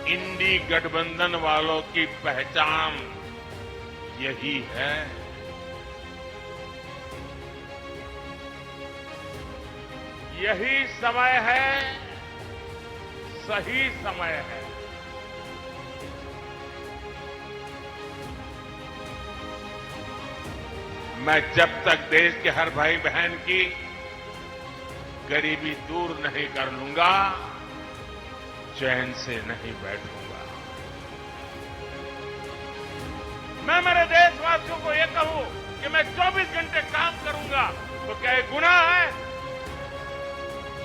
इंडी गठबंधन वालों की पहचान यही है। यही समय है, सही समय है। मैं जब तक देश के हर भाई बहन की गरीबी दूर नहीं कर लूंगा, चैन से नहीं बैठूंगा। मैं मेरे देशवासियों को यह कहूं कि मैं 24 घंटे काम करूंगा तो क्या ये गुनाह है?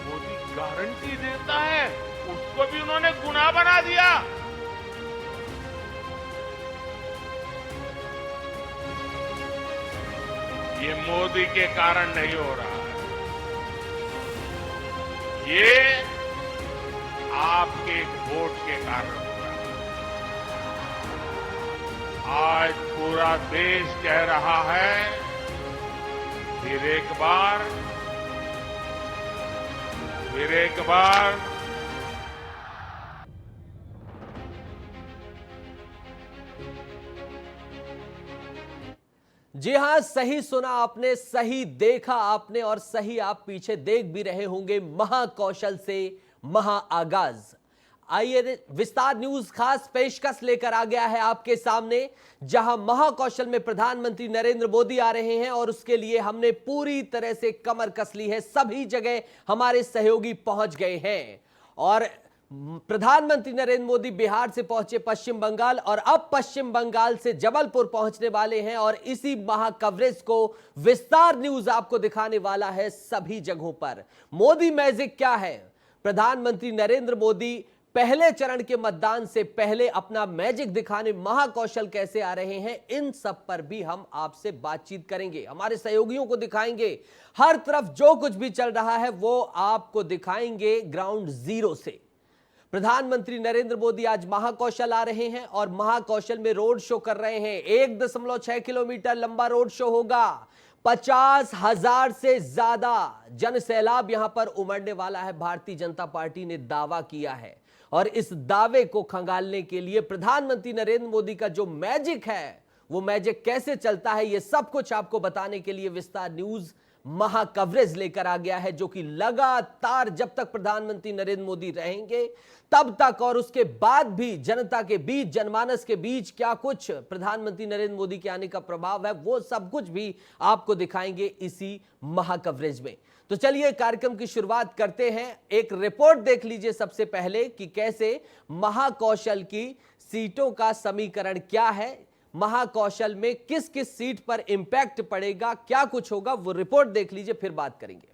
मोदी गारंटी देता है, उसको भी उन्होंने गुनाह बना दिया। ये मोदी के कारण नहीं हो रहा है, ये आपके वोट के कारण हो रहा है। आज पूरा देश कह रहा है, फिर एक बार जी हां, सही सुना आपने, सही देखा आपने और सही आप पीछे देख भी रहे होंगे। महाकौशल से महाआगाज। आइए विस्तार न्यूज खास पेशकश लेकर आ गया है आपके सामने, जहां महाकौशल में प्रधानमंत्री नरेंद्र मोदी आ रहे हैं और उसके लिए हमने पूरी तरह से कमर कस ली है। सभी जगह हमारे सहयोगी पहुंच गए हैं और प्रधानमंत्री नरेंद्र मोदी बिहार से पहुंचे पश्चिम बंगाल और अब पश्चिम बंगाल से जबलपुर पहुंचने वाले हैं और इसी महा कवरेज को विस्तार न्यूज आपको दिखाने वाला है सभी जगहों पर। मोदी मैजिक क्या है? प्रधानमंत्री नरेंद्र मोदी पहले चरण के मतदान से पहले अपना मैजिक दिखाने महाकौशल कैसे आ रहे हैं, इन सब पर भी हम आपसे बातचीत करेंगे, हमारे सहयोगियों को दिखाएंगे। हर तरफ जो कुछ भी चल रहा है वो आपको दिखाएंगे ग्राउंड जीरो से। प्रधानमंत्री नरेंद्र मोदी आज महाकौशल आ रहे हैं और महाकौशल में रोड शो कर रहे हैं। 1.6 किलोमीटर लंबा रोड शो होगा। 50,000 से ज्यादा जन सैलाब यहां पर उमड़ने वाला है, भारतीय जनता पार्टी ने दावा किया है। और इस दावे को खंगालने के लिए प्रधानमंत्री नरेंद्र मोदी का जो मैजिक है, वो मैजिक कैसे चलता है, ये सब कुछ आपको बताने के लिए विस्तार न्यूज महा कवरेज लेकर आ गया है, जो कि लगातार जब तक प्रधानमंत्री नरेंद्र मोदी रहेंगे तब तक और उसके बाद भी जनता के बीच, जनमानस के बीच क्या कुछ प्रधानमंत्री नरेंद्र मोदी के आने का प्रभाव है, वो सब कुछ भी आपको दिखाएंगे इसी महा कवरेज में। तो चलिए कार्यक्रम की शुरुआत करते हैं। एक रिपोर्ट देख लीजिए सबसे पहले कि कैसे महाकौशल की सीटों का समीकरण क्या है, महाकौशल में किस किस सीट पर इंपैक्ट पड़ेगा, क्या कुछ होगा, वो रिपोर्ट देख लीजिए, फिर बात करेंगे।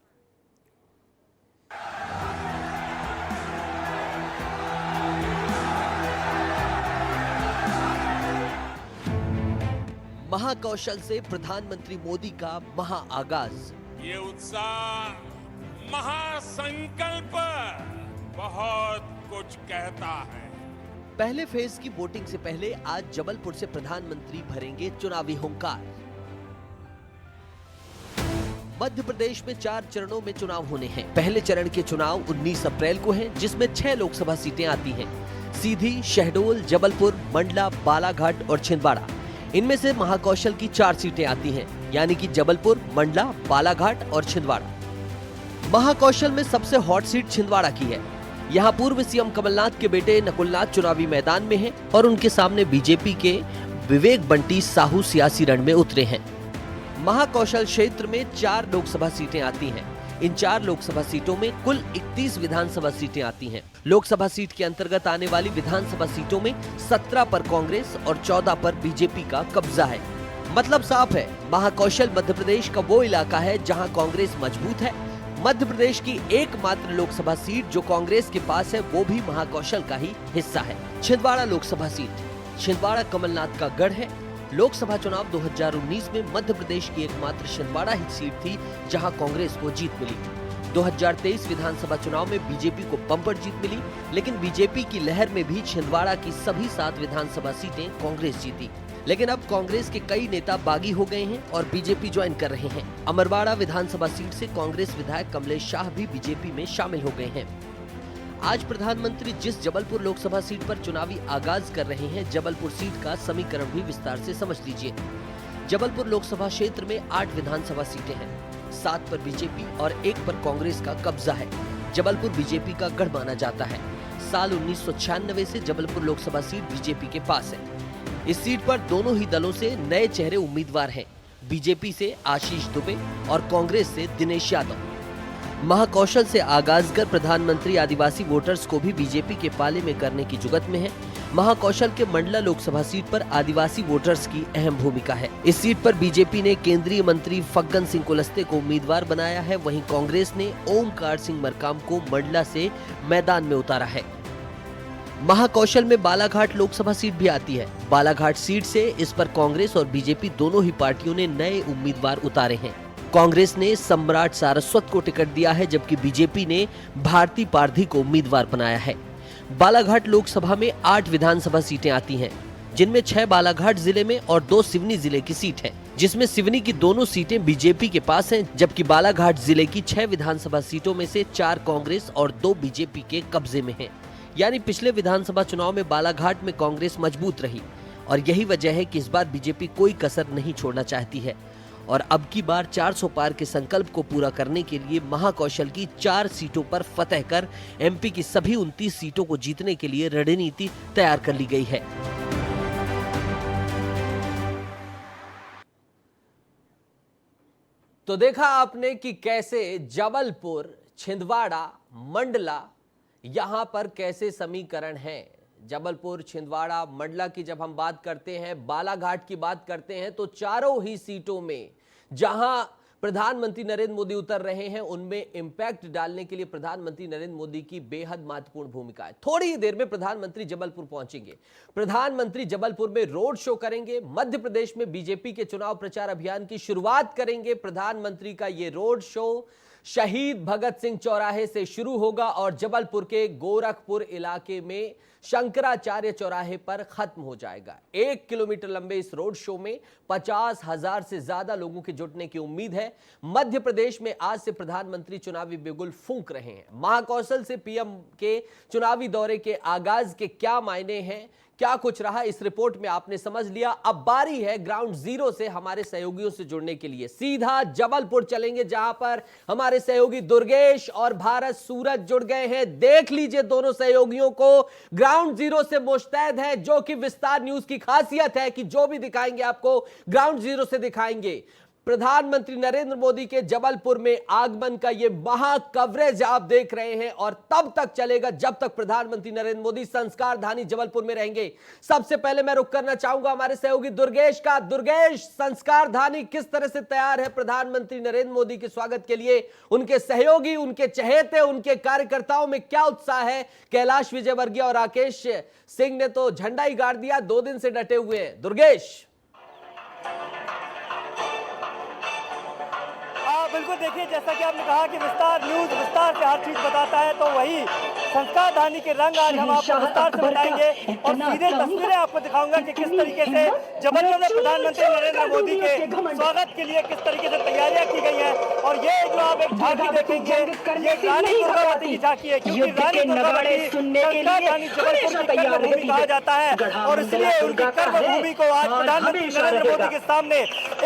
महाकौशल से प्रधानमंत्री मोदी का महाआगाज। ये उत्साह महासंकल्प बहुत कुछ कहता है। पहले फेज की वोटिंग से पहले आज जबलपुर से प्रधानमंत्री भरेंगे चुनावी हुंकार। मध्य प्रदेश में 4 चरणों में चुनाव होने हैं। पहले चरण के चुनाव 19 अप्रैल को हैं, जिसमें 6 लोकसभा सीटें आती हैं। सीधी, शहडोल, जबलपुर, मंडला, बालाघाट और छिंदवाड़ा। इनमें से महाकौशल की 4 सीटें आती हैं, यानी कि जबलपुर, मंडला, बालाघाट और छिंदवाड़ा। महाकौशल में सबसे हॉट सीट छिंदवाड़ा की है। यहाँ पूर्व सीएम कमलनाथ के बेटे नकुलनाथ चुनावी मैदान में हैं और उनके सामने बीजेपी के विवेक बंटी साहू सियासी रण में उतरे हैं। महाकौशल क्षेत्र में 4 लोकसभा सीटें आती हैं। इन 4 लोकसभा सीटों में कुल 31 विधानसभा सीटें आती हैं। लोकसभा सीट के अंतर्गत आने वाली विधानसभा सीटों में 17 पर कांग्रेस और 14 पर बीजेपी का कब्जा है। मतलब साफ है, महाकौशल मध्य प्रदेश का वो इलाका है जहां कांग्रेस मजबूत है। मध्य प्रदेश की एकमात्र लोकसभा सीट जो कांग्रेस के पास है वो भी महाकौशल का ही हिस्सा है। छिंदवाड़ा लोकसभा सीट। छिंदवाड़ा कमलनाथ का गढ़ है। लोकसभा चुनाव 2019 में मध्य प्रदेश की एकमात्र छिंदवाड़ा ही सीट थी जहां कांग्रेस को जीत मिली। 2023 विधानसभा चुनाव में बीजेपी को बम्पर जीत मिली, लेकिन बीजेपी की लहर में भी छिंदवाड़ा की सभी 7 विधानसभा सीटें कांग्रेस जीती। लेकिन अब कांग्रेस के कई नेता बागी हो गए हैं और बीजेपी ज्वाइन कर रहे हैं। अमरवाड़ा विधानसभा सीट से कांग्रेस विधायक कमलेश शाह भी बीजेपी में शामिल हो गए हैं। आज प्रधानमंत्री जिस जबलपुर लोकसभा सीट पर चुनावी आगाज कर रहे हैं, जबलपुर सीट का समीकरण भी विस्तार से समझ लीजिए। जबलपुर लोकसभा क्षेत्र में 8 विधानसभा सीटें हैं, 7 पर बीजेपी और 1 पर कांग्रेस का कब्जा है। जबलपुर बीजेपी का गढ़ माना जाता है। साल 1996 से जबलपुर लोकसभा सीट बीजेपी के पास है। इस सीट पर दोनों ही दलों से नए चेहरे उम्मीदवार हैं। बीजेपी से आशीष दुबे और कांग्रेस से दिनेश यादव। महाकौशल से आगाज कर प्रधानमंत्री आदिवासी वोटर्स को भी बीजेपी के पाले में करने की जुगत में है। महाकौशल के मंडला लोकसभा सीट पर आदिवासी वोटर्स की अहम भूमिका है। इस सीट पर बीजेपी ने केंद्रीय मंत्री फग्गन सिंह कुलस्ते को उम्मीदवार बनाया है, वहीं कांग्रेस ने ओमकार सिंह मरकाम को मंडला से मैदान में उतारा है। महाकौशल में बालाघाट लोकसभा सीट भी आती है। बालाघाट सीट से इस पर कांग्रेस और बीजेपी दोनों ही पार्टियों ने नए उम्मीदवार उतारे हैं। कांग्रेस ने सम्राट सारस्वत को टिकट दिया है, जबकि बीजेपी ने भारती पारधी को उम्मीदवार बनाया है। बालाघाट लोकसभा में 8 विधानसभा सीटें आती हैं, जिनमें 6 बालाघाट जिले में और 2 सिवनी जिले की सीट है, जिसमें सिवनी की दोनों सीटें बीजेपी के पास हैं, जबकि बालाघाट जिले की 6 विधानसभा सीटों में से 4 कांग्रेस और 2 बीजेपी के कब्जे में हैं। यानी पिछले विधानसभा चुनाव में बालाघाट में कांग्रेस मजबूत रही और यही वजह है कि इस बार बीजेपी कोई कसर नहीं छोड़ना चाहती है और अब की बार 400 पार के संकल्प को पूरा करने के लिए महाकौशल की 4 सीटों पर फतह कर एमपी की सभी 29 सीटों को जीतने के लिए रणनीति तैयार कर ली गई है। तो देखा आपने कि कैसे जबलपुर, छिंदवाड़ा, मंडला, यहां पर कैसे समीकरण है। जबलपुर, छिंदवाड़ा, मंडला की जब हम बात करते हैं, बालाघाट की बात करते हैं, तो चारों ही सीटों में जहां प्रधानमंत्री नरेंद्र मोदी उतर रहे हैं, उनमें इंपैक्ट डालने के लिए प्रधानमंत्री नरेंद्र मोदी की बेहद महत्वपूर्ण भूमिका है। थोड़ी ही देर में प्रधानमंत्री जबलपुर पहुंचेंगे। प्रधानमंत्री जबलपुर में रोड शो करेंगे। मध्य प्रदेश में बीजेपी के चुनाव प्रचार अभियान की शुरुआत करेंगे। प्रधानमंत्री का यह रोड शो शहीद भगत सिंह चौराहे से शुरू होगा और जबलपुर के गोरखपुर इलाके में शंकराचार्य चौराहे पर खत्म हो जाएगा। 1 किलोमीटर लंबे इस रोड शो में 50,000 से ज्यादा लोगों के जुटने की उम्मीद है। मध्य प्रदेश में आज से प्रधानमंत्री चुनावी बिगुल फूंक रहे हैं। महाकौशल से पीएम के चुनावी दौरे के आगाज के क्या मायने हैं, क्या कुछ रहा, इस रिपोर्ट में आपने समझ लिया। अब बारी है ग्राउंड जीरो से हमारे सहयोगियों से जुड़ने के लिए। सीधा जबलपुर चलेंगे, जहां पर हमारे सहयोगी दुर्गेश और भारत सूरज जुड़ गए हैं। देख लीजिए दोनों सहयोगियों को, ग्राउंड जीरो से मुस्तैद है, जो कि विस्तार न्यूज की खासियत है कि जो भी दिखाएंगे आपको ग्राउंड जीरो से दिखाएंगे। प्रधानमंत्री नरेंद्र मोदी के जबलपुर में आगमन का यह महा कवरेज आप देख रहे हैं और तब तक चलेगा जब तक प्रधानमंत्री नरेंद्र मोदी संस्कार धानी जबलपुर में रहेंगे। सबसे पहले मैं रुक करना चाहूंगा हमारे सहयोगी दुर्गेश का। दुर्गेश, संस्कार धानी किस तरह से तैयार है प्रधानमंत्री नरेंद्र मोदी के स्वागत के लिए? उनके सहयोगी, उनके चहेते, उनके कार्यकर्ताओं में क्या उत्साह है? कैलाश विजयवर्गीय और राकेश सिंह ने तो झंडा ही गाड़ दिया, 2 दिन से डटे हुए हैं। दुर्गेश, बिल्कुल, देखिए जैसा कि आपने कहा कि विस्तार न्यूज विस्तार से हर चीज बताता है, तो वही संस्कार धानी के रंग आज हम आपको विस्तार से बताएंगे और सीधे तस्वीरें आपको दिखाऊंगा कि किस तरीके से जबलपुर में प्रधानमंत्री नरेंद्र मोदी के स्वागत के लिए किस तरीके से तैयारियां की गई हैं। और ये जो आप एक झांकी देखेंगे, ये रानी दुर्गावती की झांकी है, क्योंकि रानी दुर्गावती संस्कार धानी जबलपुर की कर्मभूमि कहा जाता है और इसलिए उनकी कर्मभूमि को आज प्रधानमंत्री नरेंद्र मोदी के सामने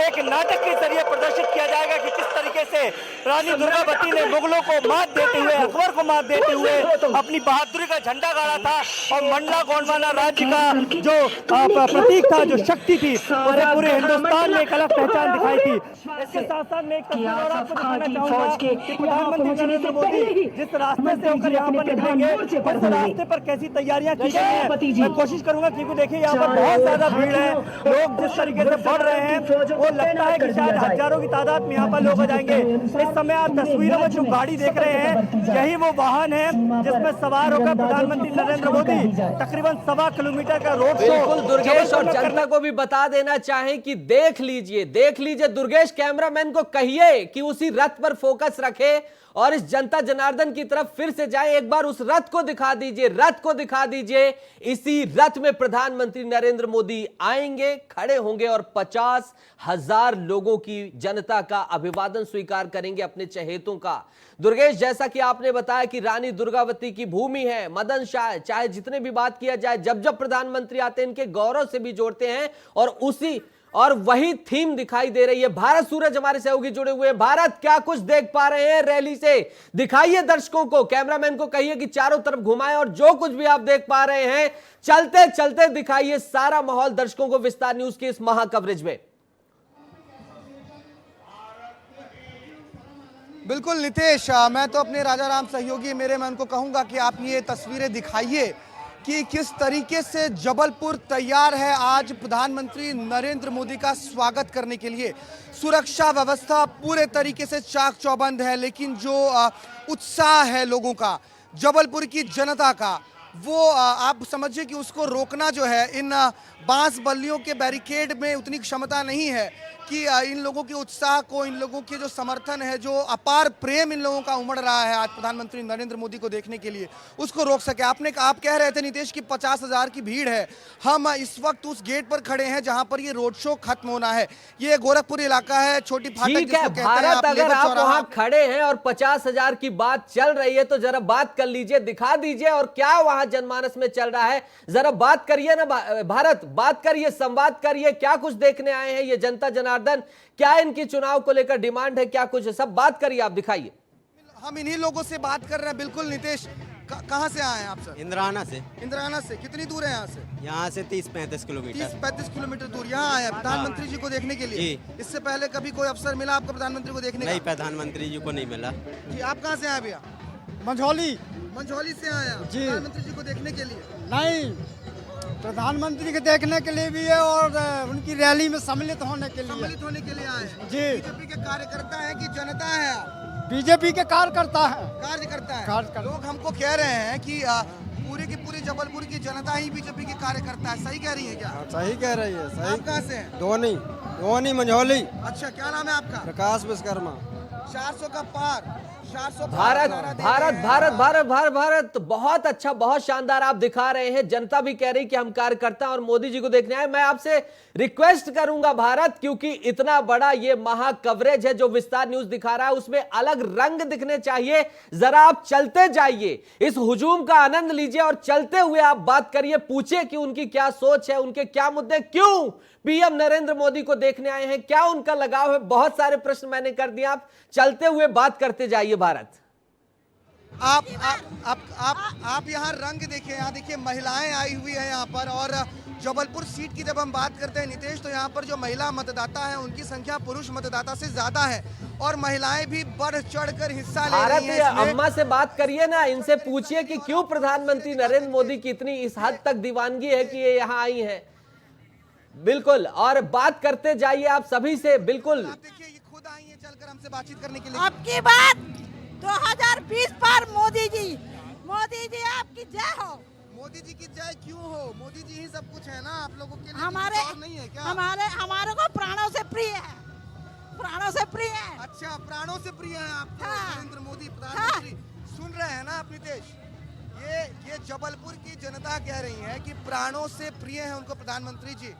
एक नाटक के जरिए प्रदर्शित किया जाएगा कि किस तरीके से रानी दुर्गावती ने मुगलों को मात देते हुए, अकबर को मात देते हुए अपनी बहादुरी का झंडा गाड़ा था और मंडला गोंडवाना राज्य का जो प्रतीक था, जो शक्ति थी, उसे पूरे हिंदुस्तान में एक अलग पहचान दिखाई थी। इसके साथ साथ मैं एक तस्वीर और आपको दिखाना चाहूंगा कि प्रधानमंत्री नरेंद्र मोदी जिस रास्ते से होकर यहाँ पर निकलेंगे, उस रास्ते पर कैसी तैयारियां की गई हैं मैं कोशिश करूंगा, क्योंकि देखिए यहाँ पर बहुत ज्यादा भीड़ है, लोग जिस तरीके से बढ़ रहे हैं वो लगता है कि शायद हजारों की तादाद में यहाँ पर लोग आ जाएंगे। इस समय आप तस्वीरों में जो गाड़ी देख रहे हैं, यही वो वाहन है जिसमें सवार होकर प्रधानमंत्री नरेंद्र मोदी तकरीबन 1.25 किलोमीटर का रोड शो। बिल्कुल दुर्गेश, और जनता को भी बता देना चाहें कि देख लीजिए दुर्गेश, कैमरामैन को कहिए कि उसी रथ पर फोकस रखे और इस जनता जनार्दन की तरफ फिर से जाए। एक बार उस रथ को दिखा दीजिए। इसी रथ में प्रधानमंत्री नरेंद्र मोदी आएंगे, खड़े होंगे और 50,000 लोगों की जनता का अभिवादन स्वीकार करेंगे, अपने चहेतों का। दुर्गेश, जैसा कि आपने बताया कि रानी दुर्गावती प्रगति की भूमि है। मदन शाह चाहे जितने भी बात किया जाए, जब जब प्रधानमंत्री आते हैं इनके गौरव से भी जोड़ते हैं और वही थीम दिखाई दे रही है। भारत सूरज हमारे सहयोगी जुड़े हुए हैं। भारत, क्या कुछ देख पा रहे हैं रैली से? दिखाइए दर्शकों को, कैमरामैन को कहिए कि चारों तरफ घुमाएं और जो कुछ भी आप देख पा रहे हैं चलते चलते दिखाइए सारा माहौल दर्शकों को विस्तार न्यूज की इस महा कवरेज में। बिल्कुल नितेश, मैं तो अपने राजा राम सहयोगी मेरे मन को कहूंगा कि आप ये तस्वीरें दिखाइए कि किस तरीके से जबलपुर तैयार है आज प्रधानमंत्री नरेंद्र मोदी का स्वागत करने के लिए। सुरक्षा व्यवस्था पूरे तरीके से चाक चौबंद है, लेकिन जो उत्साह है लोगों का, जबलपुर की जनता का, वो आप समझिए कि उसको रोकना जो है, इन बांस बल्लियों के बैरिकेड में उतनी क्षमता नहीं है कि इन लोगों के उत्साह को, इन लोगों के जो समर्थन है, जो अपार प्रेम इन लोगों का उमड़ रहा है आज प्रधानमंत्री नरेंद्र मोदी को देखने के लिए, उसको रोक सके। आप कह रहे थे नितेश कि 50,000 की भीड़ है। हम इस वक्त उस गेट पर खड़े हैं जहां पर ये रोड शो खत्म होना है। ये गोरखपुर इलाका है, छोटी फाटक जिसको कहते हैं। भारत, अगर आप वहां खड़े हैं और 50,000 की बात चल रही है तो जरा बात कर लीजिए, दिखा दीजिए और क्या वहां जनमानस में चल रहा है जरा बात करिए ना। भारत, बात करिए, संवाद करिए, क्या कुछ देखने आए हैं ये जनता जनार्दन? क्या इनकी चुनाव को लेकर डिमांड है, क्या कुछ है, सब बात करिए, आप दिखाइए। हम इन्हीं लोगों से बात कर रहे हैं। बिल्कुल नितेश, कहां से आए हैं आप सर? इंद्राना से। इंद्राना से कितनी दूर है यहाँ से? यहाँ से 30-35 किलोमीटर। 30-35 किलोमीटर दूर यहाँ आए हैं प्रधानमंत्री जी को देखने के लिए। जी। इससे पहले कभी कोई अवसर मिला आपको प्रधानमंत्री को देखने का? नहीं, प्रधानमंत्री जी को नहीं मिला। जी, आप कहाँ से आए भैया? मंझौली। मंझौली से आए हैं जी। प्रधानमंत्री जी को देखने के लिए? नहीं, प्रधानमंत्री के देखने के लिए भी है और उनकी रैली में सम्मिलित होने के लिए। सम्मिलित होने के लिए आए हैं। जी। बीजेपी के कार्यकर्ता है कि जनता है? बीजेपी के कार्यकर्ता है। कार्यकर्ता है। कार्यकर्ता। लोग हमको कह रहे हैं कि पूरी की पूरी जबलपुर की जनता ही बीजेपी के कार्यकर्ता है। सही कह रही है क्या? सही कह रही है, सही। आप कहाँ से हैं? धोनी मंझौली। अच्छा, क्या नाम है आपका? प्रकाश विश्वकर्मा। 400 का पार, 400 भारत भारत भारत भारत भारत भारत, बहुत अच्छा, बहुत शानदार आप दिखा रहे हैं। जनता भी कह रही कि हम कार्यकर्ता और मोदी जी को देखने आए। मैं आपसे रिक्वेस्ट करूंगा भारत, क्योंकि इतना बड़ा ये महा कवरेज है जो विस्तार न्यूज दिखा रहा है, उसमें अलग रंग दिखने चाहिए। जरा आप चलते जाइए, इस हुजूम का आनंद लीजिए और चलते हुए आप बात करिए, पूछिए कि उनकी क्या सोच है, उनके क्या मुद्दे, क्यों पीएम नरेंद्र मोदी को देखने आए हैं, क्या उनका लगाव है। बहुत सारे प्रश्न मैंने कर दिए, आप चलते हुए बात करते जाइए। भारत, आप यहाँ रंग देखिए, यहाँ देखिए महिलाएं आई हुई है यहाँ पर। और जबलपुर सीट की जब हम बात करते हैं नितेश, तो यहाँ पर जो महिला मतदाता है उनकी संख्या पुरुष मतदाता से ज्यादा है और महिलाएं भी बढ़ चढ़कर हिस्सा ले रही हैं इसमें। अम्मा से बात करिए ना, इनसे पूछिए कि क्यों प्रधानमंत्री नरेंद्र मोदी की इतनी इस हद तक दीवानगी है कि ये यहाँ आई है। बिल्कुल, और बात करते जाइए आप सभी से। बिल्कुल, आप देखिए ये खुद आई है चलकर हमसे बातचीत करने के लिए। आपकी बात 2020 पर मोदी जी आपकी जय हो। मोदी जी की जय क्यों हो? मोदी जी ही सब कुछ है ना आप लोगों के लिए, हमारे और नहीं है क्या? हमारे को प्राणों से प्रिय है, प्राणों से प्रिय है। अच्छा, प्राणों से प्रिय है आपको हाँ। नरेंद्र मोदी प्रधानमंत्री। सुन रहे हैं ना आप नितेश, ये जबलपुर की जनता कह रही है कि प्राणों से प्रिय है उनको प्रधानमंत्री जी।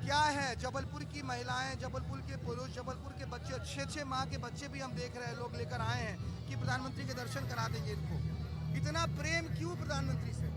क्या है, जबलपुर की महिलाएं, जबलपुर के पुरुष, जबलपुर के बच्चे, 6-6 माह के बच्चे भी हम देख रहे हैं, लोग लेकर आए हैं कि प्रधानमंत्री के दर्शन करा देंगे इनको। इतना प्रेम क्यों प्रधानमंत्री से?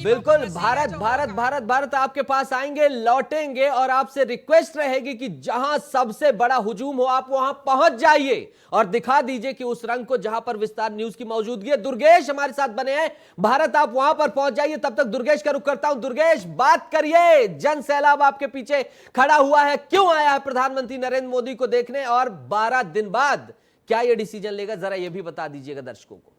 बिल्कुल, भारत भारत भारत भारत आपके पास आएंगे, लौटेंगे और आपसे रिक्वेस्ट रहेगी कि जहां सबसे बड़ा हुजूम हो आप वहां पहुंच जाइए और दिखा दीजिए कि उस रंग को जहां पर विस्तार न्यूज की मौजूदगी है। दुर्गेश हमारे साथ बने हैं। भारत, आप वहां पर पहुंच जाइए, तब तक दुर्गेश का रुख करता हूं। दुर्गेश, बात करिए, जन सैलाब आपके पीछे खड़ा हुआ है, क्यों आया है प्रधानमंत्री नरेंद्र मोदी को देखने और 12 दिन बाद क्या यह डिसीजन लेगा, जरा यह भी बता दीजिएगा दर्शकों को।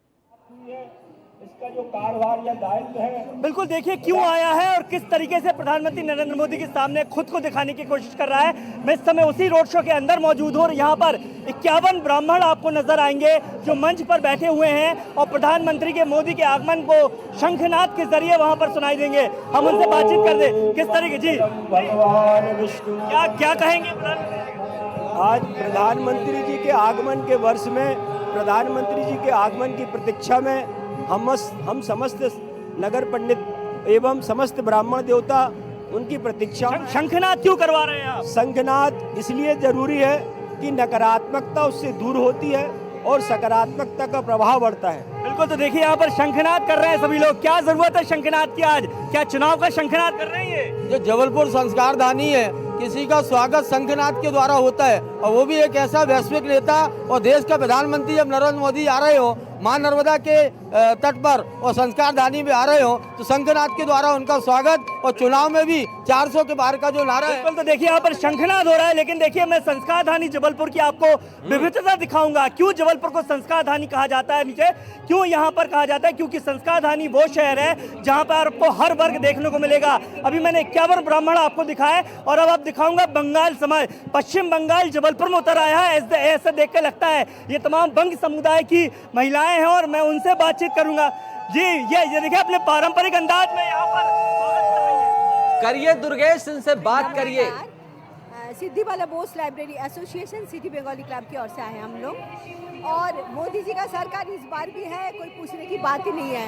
इसका जो कारभार या दायित्व है, बिल्कुल देखिए क्यों आया है और किस तरीके से प्रधानमंत्री नरेंद्र मोदी के सामने खुद को दिखाने की कोशिश कर रहा है। मैं इस समय उसी रोड शो के अंदर मौजूद हूँ और यहाँ पर 51 ब्राह्मण आपको नजर आएंगे जो मंच पर बैठे हुए हैं और प्रधानमंत्री के मोदी के आगमन को शंखनाद के जरिए वहाँ पर सुनाई देंगे। हम उनसे बातचीत कर दे किस तरीके। जी, क्या कहेंगे? आज प्रधानमंत्री जी के आगमन के वर्ष में, प्रधानमंत्री जी के आगमन की प्रतीक्षा में हम समस्त नगर पंडित एवं समस्त ब्राह्मण देवता उनकी प्रतीक्षा। शंखनाद क्यों करवा रहे हैं आप? शंखनाद इसलिए जरूरी है कि नकारात्मकता उससे दूर होती है और सकारात्मकता का प्रभाव बढ़ता है। बिल्कुल, तो देखिए यहाँ पर शंखनाद कर रहे हैं सभी लोग। क्या जरूरत है शंखनाद की आज? क्या चुनाव का शंखनाद कर रहे हैं ये? जो जबलपुर संस्कार धानी है, किसी का स्वागत शंखनाद के द्वारा होता है, और वो भी एक ऐसा वैश्विक नेता और देश का प्रधानमंत्री जब नरेंद्र मोदी आ रहे हो मां नर्मदा के तट पर और संस्कार धानी में आ रहे हो, तो शंखनाद के द्वारा उनका स्वागत, और चुनाव में भी 400 के पार का जो नारा है। बिल्कुल, तो देखिए यहाँ पर शंखनाद हो रहा है। लेकिन देखिए, मैं संस्कार धानी जबलपुर की आपको विविधता दिखाऊंगा। क्यों जबलपुर को संस्कार धानी कहा जाता है? नीचे क्यों यहाँ पर कहा जाता है? क्योंकि संस्कार धानी वो शहर है जहाँ पर आपको हर वर्ग देखने को मिलेगा। अभी मैंने 51 ब्राह्मण आपको दिखाए, और अब आप दिखाऊंगा बंगाल समाज। पश्चिम बंगाल जबलपुर में उतर आया है, ऐसे देख के लगता है ये तमाम बंग समुदाय की महिलाएं हैं, और मैं उनसे बातचीत करूंगा। जी, ये देखिए अपने पारंपरिक अंदाज में यहाँ पर स्वागत कर रही है। करिए दुर्गेश, इनसे बात करिए। सिद्धि वाला Bose library association city Bengali club की ओर से आए हैं हम लोग, और मोदी जी का सरकार इस बार भी है, कोई पूछने की बात ही नहीं है।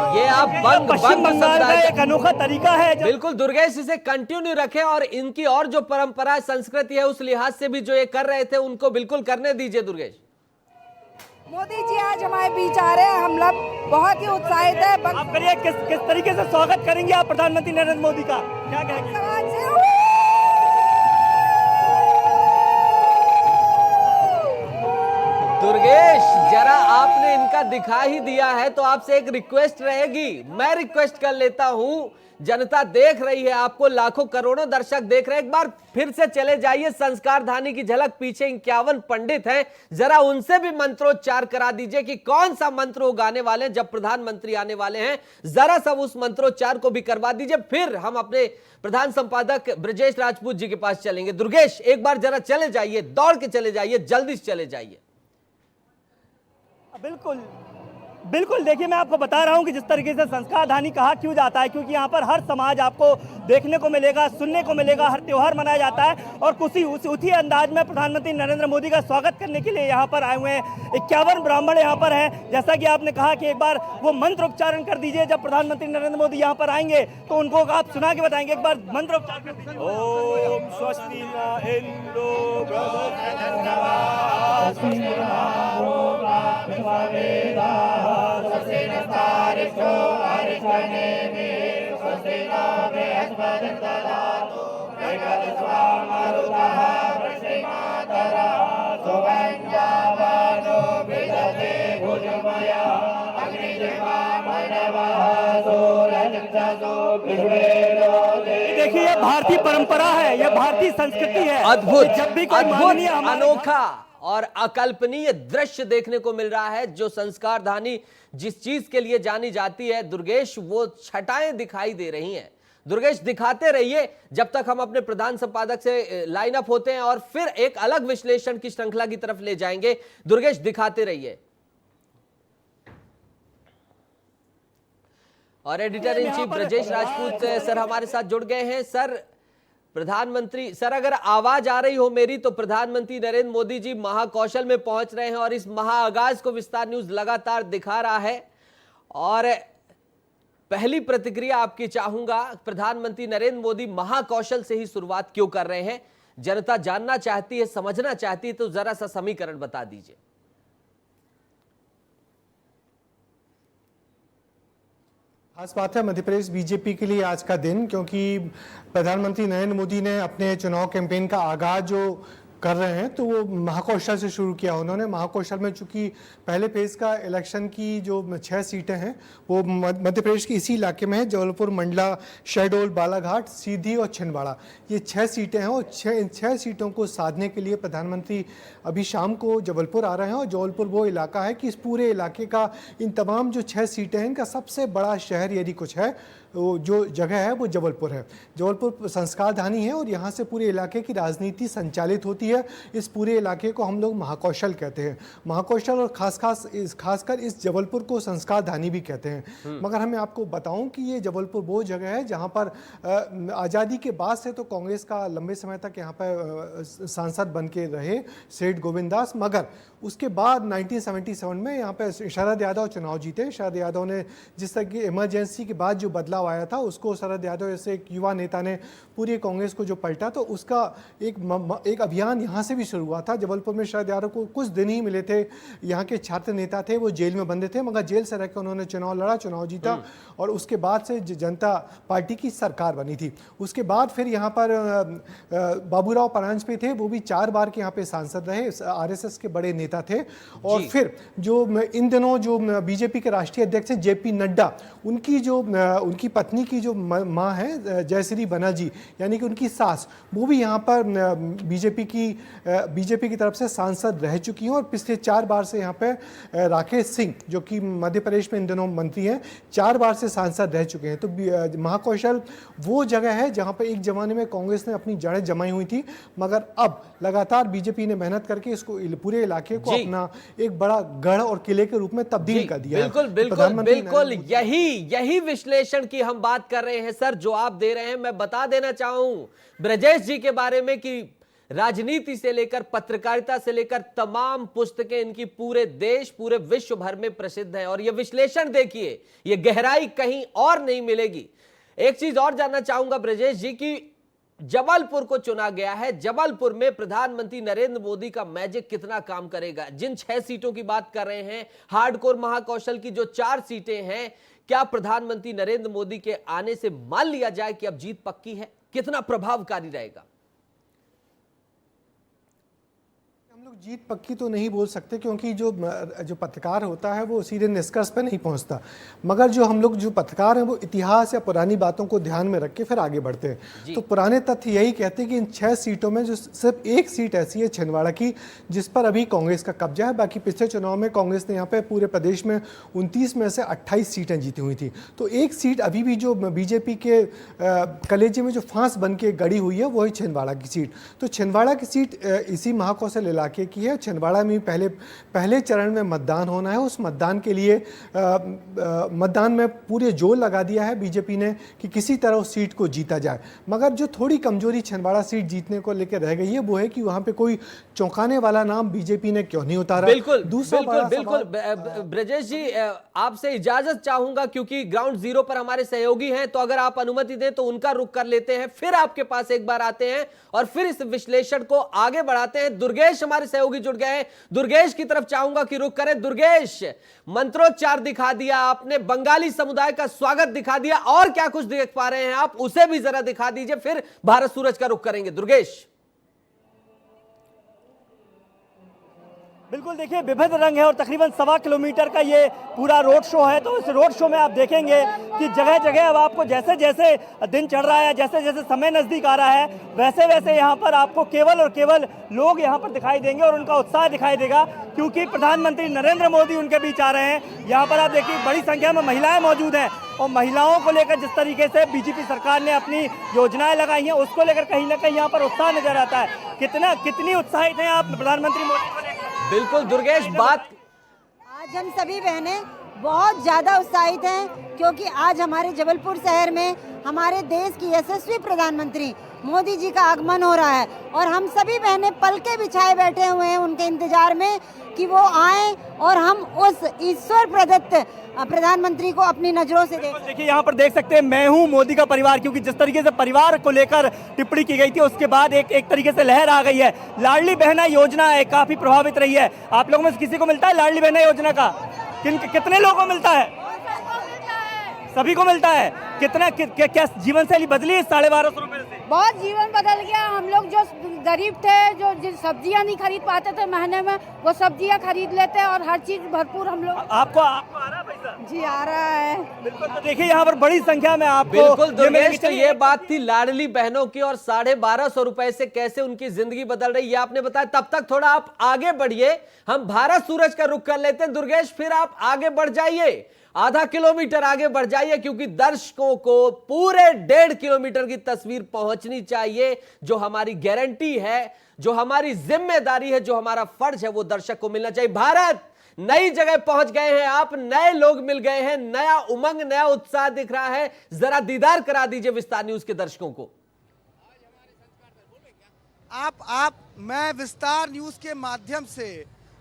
ये आप पश्चिम बंगाल का एक अनोखा तरीका है। बिल्कुल दुर्गेश, इसे कंटिन्यू रखें, और इनकी और जो परंपरा संस्कृति है उस लिहाज से भी जो ये कर रहे थे उनको बिल्कुल करने दीजिए दुर्गेश। मोदी जी आज हमारे बीच आ रहे हैं, हम लोग बहुत ही उत्साहित है। आप करिए, किस तरीके से स्वागत करेंगे आप प्रधानमंत्री नरेंद्र मोदी का? क्या कहेंगे? दुर्गेश, जरा आपने इनका दिखा ही दिया है तो आपसे एक रिक्वेस्ट रहेगी। मैं रिक्वेस्ट कर लेता हूं, जनता देख रही है आपको, लाखों करोड़ों दर्शक देख रहे हैं। एक बार फिर से चले जाइए संस्कार धानी की झलक। पीछे 51 पंडित हैं, जरा उनसे भी मंत्रोच्चार करा दीजिए कि कौन सा मंत्र वो गाने वाले हैं जब प्रधानमंत्री आने वाले हैं। जरा सब उस मंत्रोच्चार को भी करवा दीजिए, फिर हम अपने प्रधान संपादक ब्रजेश राजपूत जी के पास चलेंगे। दुर्गेश, एक बार जरा चले जाइए, दौड़ के चले जाइए, जल्दी से चले जाइए। बिल्कुल बिल्कुल, देखिए मैं आपको बता रहा हूं कि जिस तरीके से संस्कार धानी कहा क्यों जाता है, क्योंकि यहाँ पर हर समाज आपको देखने को मिलेगा, सुनने को मिलेगा, हर त्योहार मनाया जाता है, और उसी अंदाज में प्रधानमंत्री नरेंद्र मोदी का स्वागत करने के लिए यहाँ पर आए हुए हैं। 51 ब्राह्मण यहाँ पर हैं। जैसा कि आपने कहा कि एक बार वो मंत्र उच्चारण कर दीजिए, जब प्रधानमंत्री नरेंद्र मोदी यहाँ पर आएंगे तो उनको आप सुना के बताएंगे। एक बार मंत्र उच्चारण कर दीजिए। ओम स्वस्ति न इंद्रो देखिए, ये भारतीय परंपरा है, ये भारतीय संस्कृति है। अद्भुत, जब भी कोई अद्भुत, माननीय अनोखा और अकल्पनीय दृश्य देखने को मिल रहा है। जो संस्कार धानी जिस चीज के लिए जानी जाती है दुर्गेश, वो छटाएं दिखाई दे रही हैं। दुर्गेश, दिखाते रहिए जब तक हम अपने प्रधान संपादक से लाइन अप होते हैं और फिर एक अलग विश्लेषण की श्रृंखला की तरफ ले जाएंगे। दुर्गेश, दिखाते रहिए। और editor in chief Brajesh Rajput sir हमारे साथ जुड़ गए हैं। सर, प्रधानमंत्री सर, अगर आवाज आ रही हो मेरी, तो प्रधानमंत्री नरेंद्र मोदी जी महाकौशल में पहुंच रहे हैं और इस महाआगाज को विस्तार न्यूज लगातार दिखा रहा है। और पहली प्रतिक्रिया आपकी चाहूंगा, प्रधानमंत्री नरेंद्र मोदी महाकौशल से ही शुरुआत क्यों कर रहे हैं? जनता जानना चाहती है, समझना चाहती है, तो जरा सा समीकरण बता दीजिए। खास बात है मध्य प्रदेश बीजेपी के लिए आज का दिन, क्योंकि प्रधानमंत्री नरेंद्र मोदी ने अपने चुनाव कैंपेन का आगाज जो कर रहे हैं तो वो महाकौशल से शुरू किया उन्होंने। महाकौशल में चूंकि पहले फेज का इलेक्शन की जो 6 सीटें हैं वो मध्य प्रदेश के इसी इलाके में है, जबलपुर, मंडला, शहडोल, बालाघाट, सीधी और छिंदवाड़ा, ये 6 सीटें हैं। और 6 सीटों को साधने के लिए प्रधानमंत्री अभी शाम को जबलपुर आ रहे हैं। और जबलपुर वो इलाका है कि इस पूरे इलाके का, इन तमाम जो 6 सीटें हैं, इनका सबसे बड़ा शहर यदि कुछ है, वो जो जगह है वो जबलपुर है। जबलपुर संस्कार धानी है और यहाँ से पूरे इलाके की राजनीति संचालित होती है। इस पूरे इलाके को हम लोग महाकौशल कहते हैं। महाकौशल और खासकर इस जबलपुर को संस्कार धानी भी कहते हैं। मगर हमें आपको बताऊं कि ये जबलपुर वो जगह है जहाँ पर आज़ादी के बाद से तो कांग्रेस का लंबे समय तक यहाँ पर सांसद बन के रहे सेठ गोविंद दास, मगर उसके बाद 1977 में यहाँ पे शरद यादव चुनाव जीते। शरद यादव ने जिस तरह की इमरजेंसी के बाद जो बदलाव बदलाव आया था उसको शरद यादव जैसे एक युवा नेता ने पूरी कांग्रेस को जो पलटा, तो उसका एक अभियान यहाँ से भी शुरू हुआ था। जबलपुर में शरद यादव को कुछ दिन ही मिले थे, यहाँ के छात्र नेता थे, वो जेल में बंदे थे, मगर जेल से रहकर उन्होंने चुनाव लड़ा, चुनाव जीता और उसके बाद से जनता पार्टी की सरकार बनी थी। उसके बाद फिर यहाँ पर बाबूराव परांजपे थे, वो भी 4 बार के यहाँ पे सांसद रहे, आरएसएस के बड़े नेता थे। और फिर जो इन दिनों जो बीजेपी के राष्ट्रीय अध्यक्ष हैं जेपी नड्डा, उनकी पत्नी की जो माँ है जयश्री बनर्जी यानी कि उनकी सास, वो भी यहाँ पर बीजेपी की तरफ से सांसद रह चुकी हैं और पिछले 4 बार से यहाँ पे राकेश सिंह जो कि मध्य प्रदेश में इन दिनों मंत्री हैं 4 बार से सांसद रह चुके हैं। तो महाकौशल वो जगह है जहाँ पे एक जमाने में कांग्रेस ने अपनी जड़ें जमाई हुई थी, मगर अब लगातार बीजेपी ने मेहनत करके इसको पूरे इलाके को अपना एक बड़ा गढ़ और किले के रूप में तब्दील कर दिया। बिल्कुल यही विश्लेषण की हम बात कर रहे हैं सर, जो आप दे रहे हैं। मैं बता देना चाहूं ब्रजेश जी के बारे में कि राजनीति से लेकर पत्रकारिता से लेकर तमाम पुस्तकें इनकी पूरे देश पूरे विश्व भर में प्रसिद्ध है। और यह विश्लेषण देखिए, यह गहराई कहीं और नहीं मिलेगी। एक चीज और जानना चाहूंगा ब्रजेश जी की जबलपुर को चुना गया है, जबलपुर में प्रधानमंत्री नरेंद्र मोदी का मैजिक कितना काम करेगा? जिन 6 सीटों की बात कर रहे हैं, हार्डकोर महाकौशल की जो 4 सीटें हैं, क्या प्रधानमंत्री नरेंद्र मोदी के आने से मान लिया जाए कि अब जीत पक्की है? कितना प्रभावकारी रहेगा? जीत पक्की तो नहीं बोल सकते क्योंकि जो पत्रकार होता है वो सीधे निष्कर्ष पे नहीं पहुंचता, मगर जो हम लोग जो पत्रकार हैं वो इतिहास या पुरानी बातों को ध्यान में रख के फिर आगे बढ़ते हैं। तो पुराने तथ्य यही कहते हैं कि इन 6 सीटों में जो सिर्फ एक सीट ऐसी है छिंदवाड़ा की जिस पर अभी कांग्रेस का कब्जा है। बाकी पिछले चुनाव में कांग्रेस ने यहाँ पे पूरे प्रदेश में 29 में से 28 सीटें जीती हुई थी। तो एक सीट अभी भी जो बीजेपी के कलेजे में जो फांस बन के गड़ी हुई है वही छिंदवाड़ा की सीट। तो छिंदवाड़ा की सीट इसी महाकौशल इलाके की है। छिंदवाड़ा में पहले चरण में मतदान होना है। उस मतदान के लिए मतदान में पूरे जोर लगा दिया है बीजेपी ने कि किसी तरह उस सीट को जीता जाए। मगर जो थोड़ी कमजोरी छिंदवाड़ा सीट जीतने को लेकर रह गई है वो है कि वहां पे कोई चौंकाने वाला नाम बीजेपी ने क्यों नहीं उतारा। बिल्कुल ब्रजेश जी, आपसे इजाजत चाहूंगा क्योंकि ग्राउंड जीरो पर हमारे सहयोगी हैं, तो अगर आप अनुमति दें तो उनका रुख कर लेते हैं, फिर आपके पास एक बार आते हैं और फिर इस विश्लेषण को आगे बढ़ाते हैं। दुर्गेश हमारे सहयोगी जुड़ गए हैं, दुर्गेश की तरफ चाहूंगा कि रुख करें। दुर्गेश, मंत्रोच्चार दिखा दिया आपने, बंगाली समुदाय का स्वागत दिखा दिया, और क्या कुछ देख पा रहे हैं आप उसे भी जरा दिखा दीजिए, फिर भारत सूरज का रुख करेंगे। दुर्गेश। बिल्कुल, देखिए विविध रंग है और तकरीबन 1.25 किलोमीटर का ये पूरा रोड शो है। तो इस रोड शो में आप देखेंगे कि जगह जगह अब आपको जैसे जैसे दिन चढ़ रहा है, जैसे जैसे समय नज़दीक आ रहा है, वैसे वैसे यहाँ पर आपको केवल और केवल लोग यहाँ पर दिखाई देंगे और उनका उत्साह दिखाई देगा क्योंकि प्रधानमंत्री नरेंद्र मोदी उनके बीच आ रहे हैं। यहाँ पर आप देखिए बड़ी संख्या में महिलाएं मौजूद हैं और महिलाओं को लेकर जिस तरीके से बीजेपी सरकार ने अपनी योजनाएं लगाई हैं उसको लेकर कहीं ना कहीं यहाँ पर उत्साह नजर आता है। कितनी उत्साहित हैं आप प्रधानमंत्री मोदी को लेकर? बिल्कुल दुर्गेश, बात आज हम सभी बहनें बहुत ज़्यादा उत्साहित हैं क्योंकि आज हमारे जबलपुर शहर में हमारे देश की यशस्वी प्रधानमंत्री मोदी जी का आगमन हो रहा है और हम सभी बहनें पलके बिछाए बैठे हुए हैं उनके इंतजार में कि वो आए और हम उस ईश्वर प्रदत्त प्रधानमंत्री को अपनी नजरों से देखें। देखिए यहाँ पर देख सकते हैं मैं हूँ मोदी का परिवार, क्योंकि जिस तरीके से परिवार को लेकर टिप्पणी की गई थी उसके बाद एक तरीके से लहर आ गई है। लाडली बहना योजना है, काफी प्रभावित रही है। आप लोगों में किसी को मिलता है लाडली बहना योजना का? कितने लोगों को मिलता है? सभी को मिलता है। कितना क्या जीवन शैली बदली है 1250 रुपए से? बहुत जीवन बदल गया। हम लोग जो गरीब थे, जो सब्जियां नहीं खरीद पाते थे महीने में, वो सब्जियां खरीद लेते हैं और हर चीज भरपूर हम लोग। आपको आ रहा है पैसा? जी आ रहा है। बिल्कुल, तो देखिए यहाँ पर बड़ी संख्या में आपको। बिल्कुल दुर्गेश, तो ये बात थी लाडली बहनों की और 1250 रुपए से कैसे उनकी जिंदगी बदल रही है आपने बताया। तब तक थोड़ा आप आगे बढ़िए, हम भारत सूरज का रुख कर लेते हैं। दुर्गेश, फिर आप आगे बढ़ जाइए, आधा किलोमीटर आगे बढ़ जाइए, क्योंकि दर्शकों को पूरे 1.5 किलोमीटर की तस्वीर पहुंचनी चाहिए। जो हमारी गारंटी है, जो हमारी जिम्मेदारी है, जो हमारा फर्ज है, वो दर्शक को मिलना चाहिए। भारत, नई जगह पहुंच गए हैं आप, नए लोग मिल गए हैं, नया उमंग, नया उत्साह दिख रहा है। जरा दीदार करा दीजिए विस्तार न्यूज के दर्शकों को। मैं विस्तार न्यूज के माध्यम से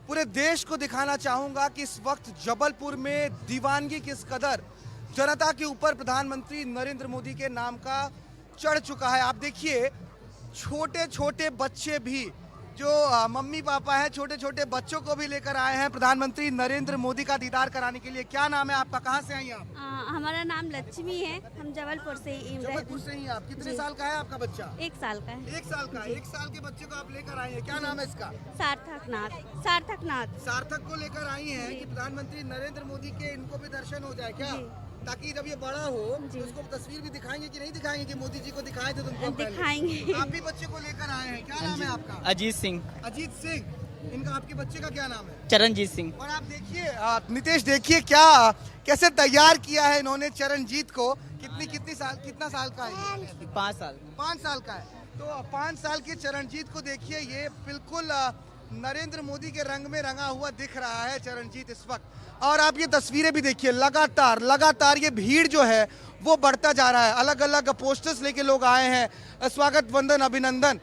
पूरे देश को दिखाना चाहूंगा कि इस वक्त जबलपुर में दीवानगी किस कदर जनता के ऊपर प्रधानमंत्री नरेंद्र मोदी के नाम का चढ़ चुका है। आप देखिए छोटे छोटे बच्चे भी, जो मम्मी पापा हैं, छोटे छोटे बच्चों को भी लेकर आए हैं प्रधानमंत्री नरेंद्र मोदी का दीदार कराने के लिए। क्या नाम है आपका, कहाँ से आई आप? हमारा नाम लक्ष्मी है, हम जबलपुर से ही जबलपुर से ही आप। कितने साल का है आपका बच्चा? 1 साल का है। 1 साल का है। 1 साल के बच्चे को आप लेकर आई हैं, क्या नाम है इसका? सार्थक। सार्थक को लेकर आई हैं कि प्रधानमंत्री नरेंद्र मोदी के इनको भी दर्शन हो जाए क्या, ताकि जब ये बड़ा हो तो उसको तस्वीर भी दिखाएंगे कि नहीं दिखाएंगे कि मोदी जी को दिखाए थे तुमको? दिखाएंगे। आप भी बच्चे को लेकर आए हैं, क्या नाम है आपका? अजीत सिंह। अजीत सिंह। इनका, आपके बच्चे का क्या नाम है? चरणजीत सिंह। और आप देखिए नितेश, देखिए क्या कैसे तैयार किया है इन्होंने चरणजीत को। कितना साल का है? 5 साल। 5 साल का है। तो 5 साल के चरणजीत को देखिए, ये बिल्कुल नरेंद्र मोदी के रंग में रंगा हुआ दिख रहा है चरणजीत इस वक्त। और आप ये तस्वीरें भी देखिए, लगातार ये भीड़ जो है वो बढ़ता जा रहा है। अलग अलग पोस्टर्स लेके लोग आए हैं, स्वागत वंदन अभिनंदन